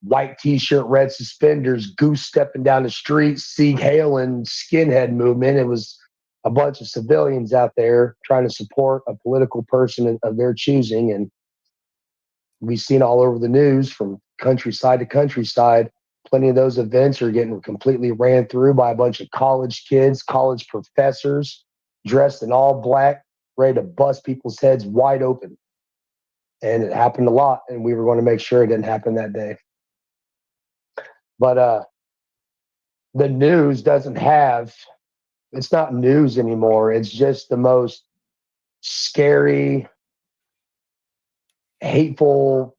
white t-shirt, red suspenders, goose stepping down the street, Sieg Heil and skinhead movement. It was a bunch of civilians out there trying to support a political person of their choosing. And we've seen all over the news from countryside to countryside, plenty of those events are getting completely ran through by a bunch of college kids, college professors dressed in all black, ready to bust people's heads wide open. And it happened a lot, and we were going to make sure it didn't happen that day. But the news doesn't have, it's not news anymore. It's just the most scary, hateful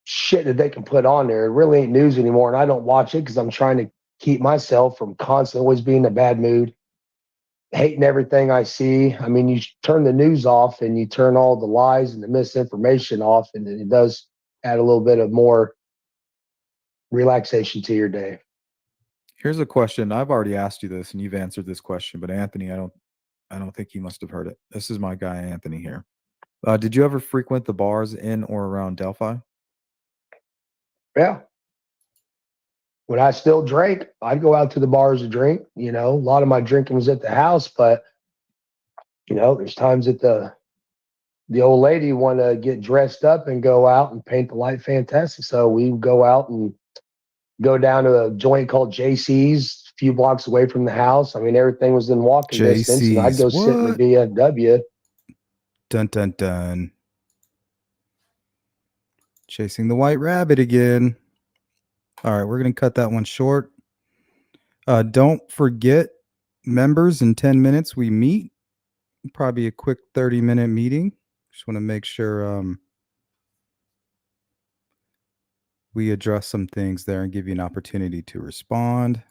shit that they can put on there. It really ain't news anymore. And I don't watch it because I'm trying to keep myself from constantly always being in a bad mood, hating everything I see. I mean, you turn the news off and you turn all the lies and the misinformation off, and it does add a little bit of more relaxation to your day. Here's a question. I've already asked you this and you've answered this question, but Anthony, I don't think you must have heard it. This is my guy Anthony here. Did you ever frequent the bars in or around Delphi? Yeah. When I still drank, I'd go out to the bars to drink. A lot of my drinking was at the house, but there's times that the old lady want to get dressed up and go out and paint the light fantastic. So we go out and go down to a joint called JC's, a few blocks away from the house. I mean, everything was in walking distance, and I'd go sit in the VFW. Dun, dun, dun. Chasing the white rabbit again. All right, we're going to cut that one short. Don't forget, members, in 10 minutes we meet. Probably a quick 30-minute meeting. Just want to make sure we address some things there and give you an opportunity to respond.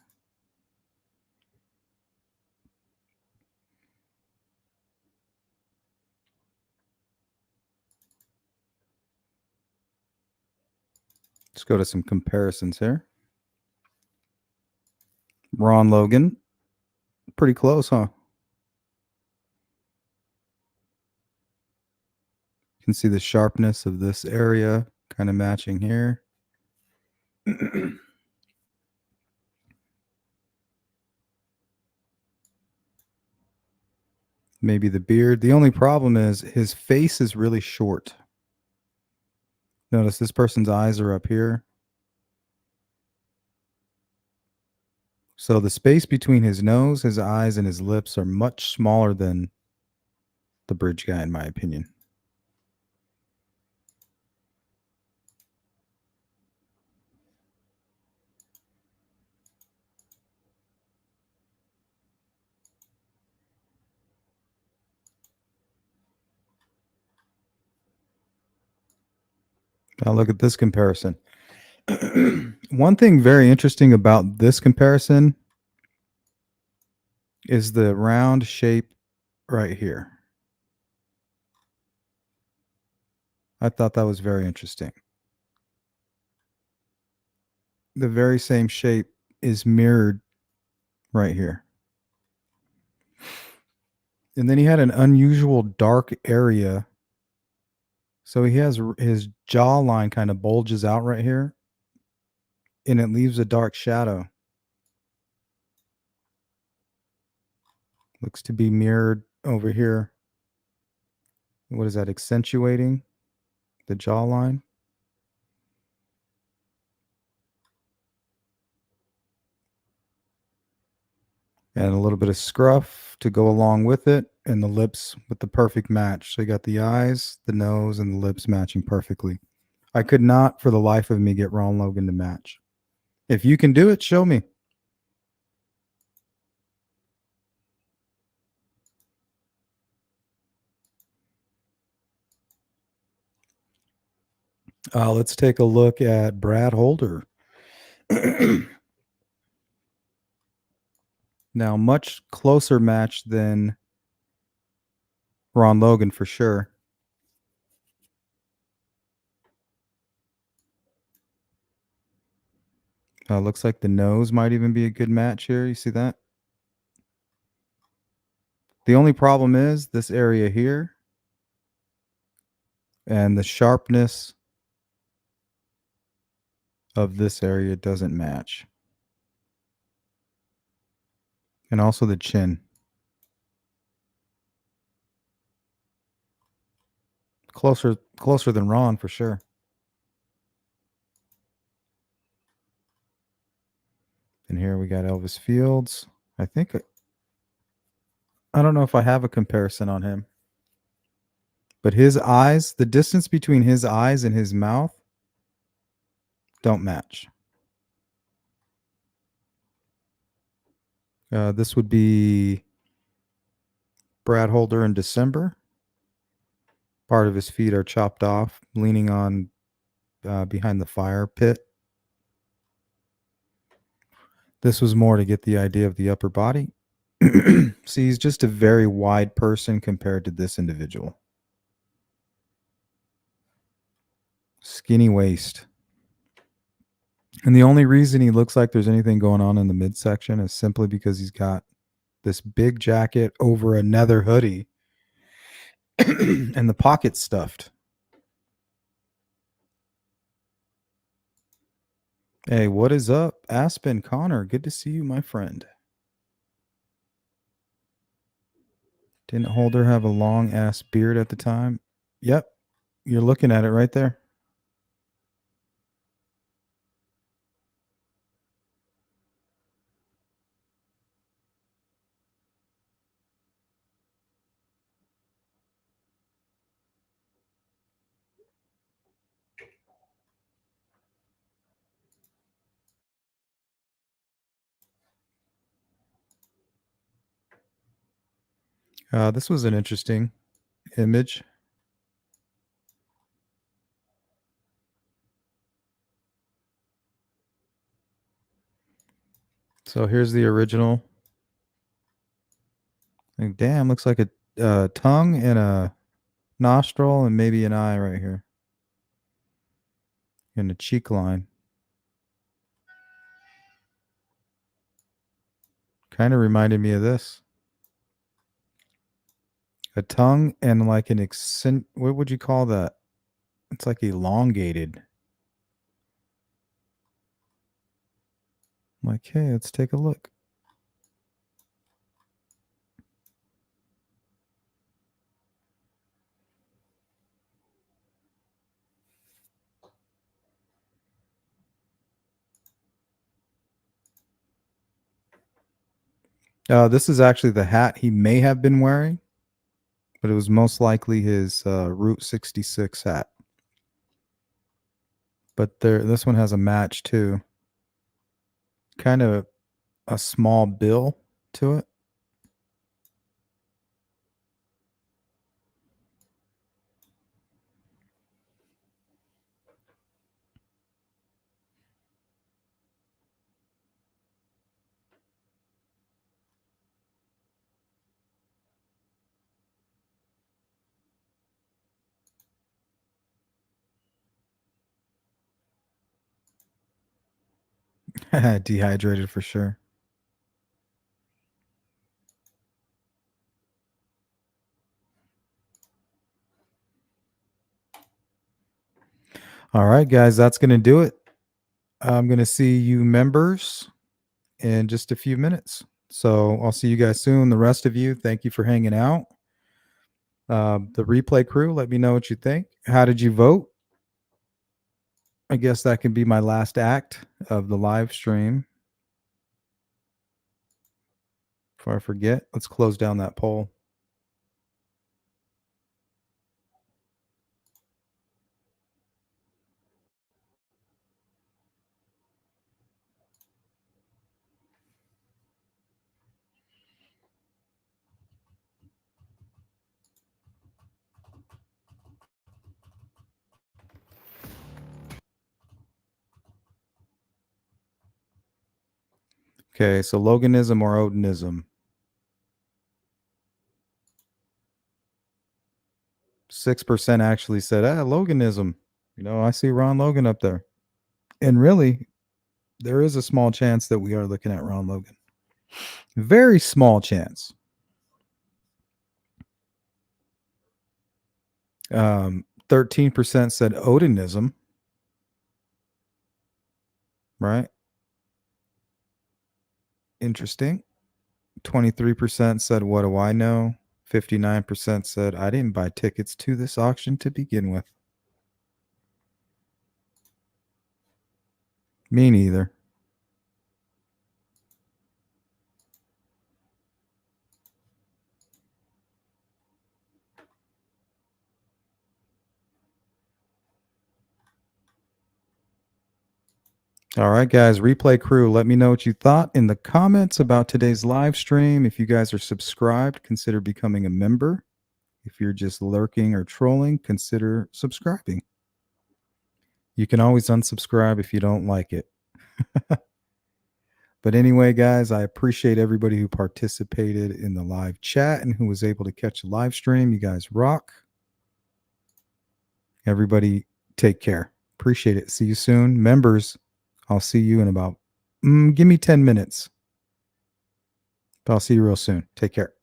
Let's go to some comparisons here. Ron Logan, pretty close, huh? You can see the sharpness of this area kind of matching here. Maybe the beard. The only problem is his face is really short. Notice this person's eyes are up here. So the space between his nose, his eyes, and his lips are much smaller than the bridge guy, in my opinion. Now look at this comparison. One thing very interesting about this comparison is the round shape right here. I thought that was very interesting. The very same shape is mirrored right here. And then he had an unusual dark area. So he has his jawline kind of bulges out right here, and it leaves a dark shadow. Looks to be mirrored over here. What is that, accentuating the jawline? And a little bit of scruff to go along with it, and the lips with the perfect match. So you got the eyes, the nose, and the lips matching perfectly. I could not for the life of me get Ron Logan to match. If you can do it, show me. Let's take a look at Brad Holder. Now, much closer match than Ron Logan for sure. Looks like the nose might even be a good match here. You see that? The only problem is this area here and the sharpness of this area doesn't match. And also the chin. Closer than Ron for sure. And here we got Elvis Fields. I don't know if I have a comparison on him. But his eyes, the distance between his eyes and his mouth don't match. This would be Brad Holder in December. Part of his feet are chopped off, leaning on behind the fire pit. This was more to get the idea of the upper body. See, he's just a very wide person compared to this individual. Skinny waist. And the only reason he looks like there's anything going on in the midsection is simply because he's got this big jacket over a nether hoodie and the pockets stuffed. Hey, what is up? Aspen Connor, good to see you, my friend. Didn't Holder have a long ass beard at the time? Yep. You're looking at it right there. This was an interesting image. So here's the original. Like, damn, looks like a tongue and a nostril and maybe an eye right here. And a cheek line. Kind of reminded me of this. A tongue and like an what would you call that? It's like elongated. I'm like, hey, let's take a look. This is actually the hat he may have been wearing, but it was most likely his Route 66 hat. But this one has a match too. Kind of a small bill to it. Dehydrated for sure. All right, guys, that's going to do it. I'm going to see you members in just a few minutes. So I'll see you guys soon. The rest of you, thank you for hanging out. The replay crew, let me know what you think. How did you vote? I guess that can be my last act of the live stream. Before I forget, let's close down that poll. Okay, so Loganism or Odinism? 6% actually said, Loganism. You know, I see Ron Logan up there. And really, there is a small chance that we are looking at Ron Logan. Very small chance. 13% said Odinism. Right? Interesting. 23% said, what do I know? 59% said, I didn't buy tickets to this auction to begin with. Me neither. All right, guys, replay crew, let me know what you thought in the comments about today's live stream. If you guys are subscribed, consider becoming a member. If you're just lurking or trolling, consider subscribing. You can always unsubscribe if you don't like it. But anyway, guys, I appreciate everybody who participated in the live chat and who was able to catch the live stream. You guys rock. Everybody take care. Appreciate it. See you soon. Members, I'll see you in about, give me 10 minutes. But I'll see you real soon. Take care.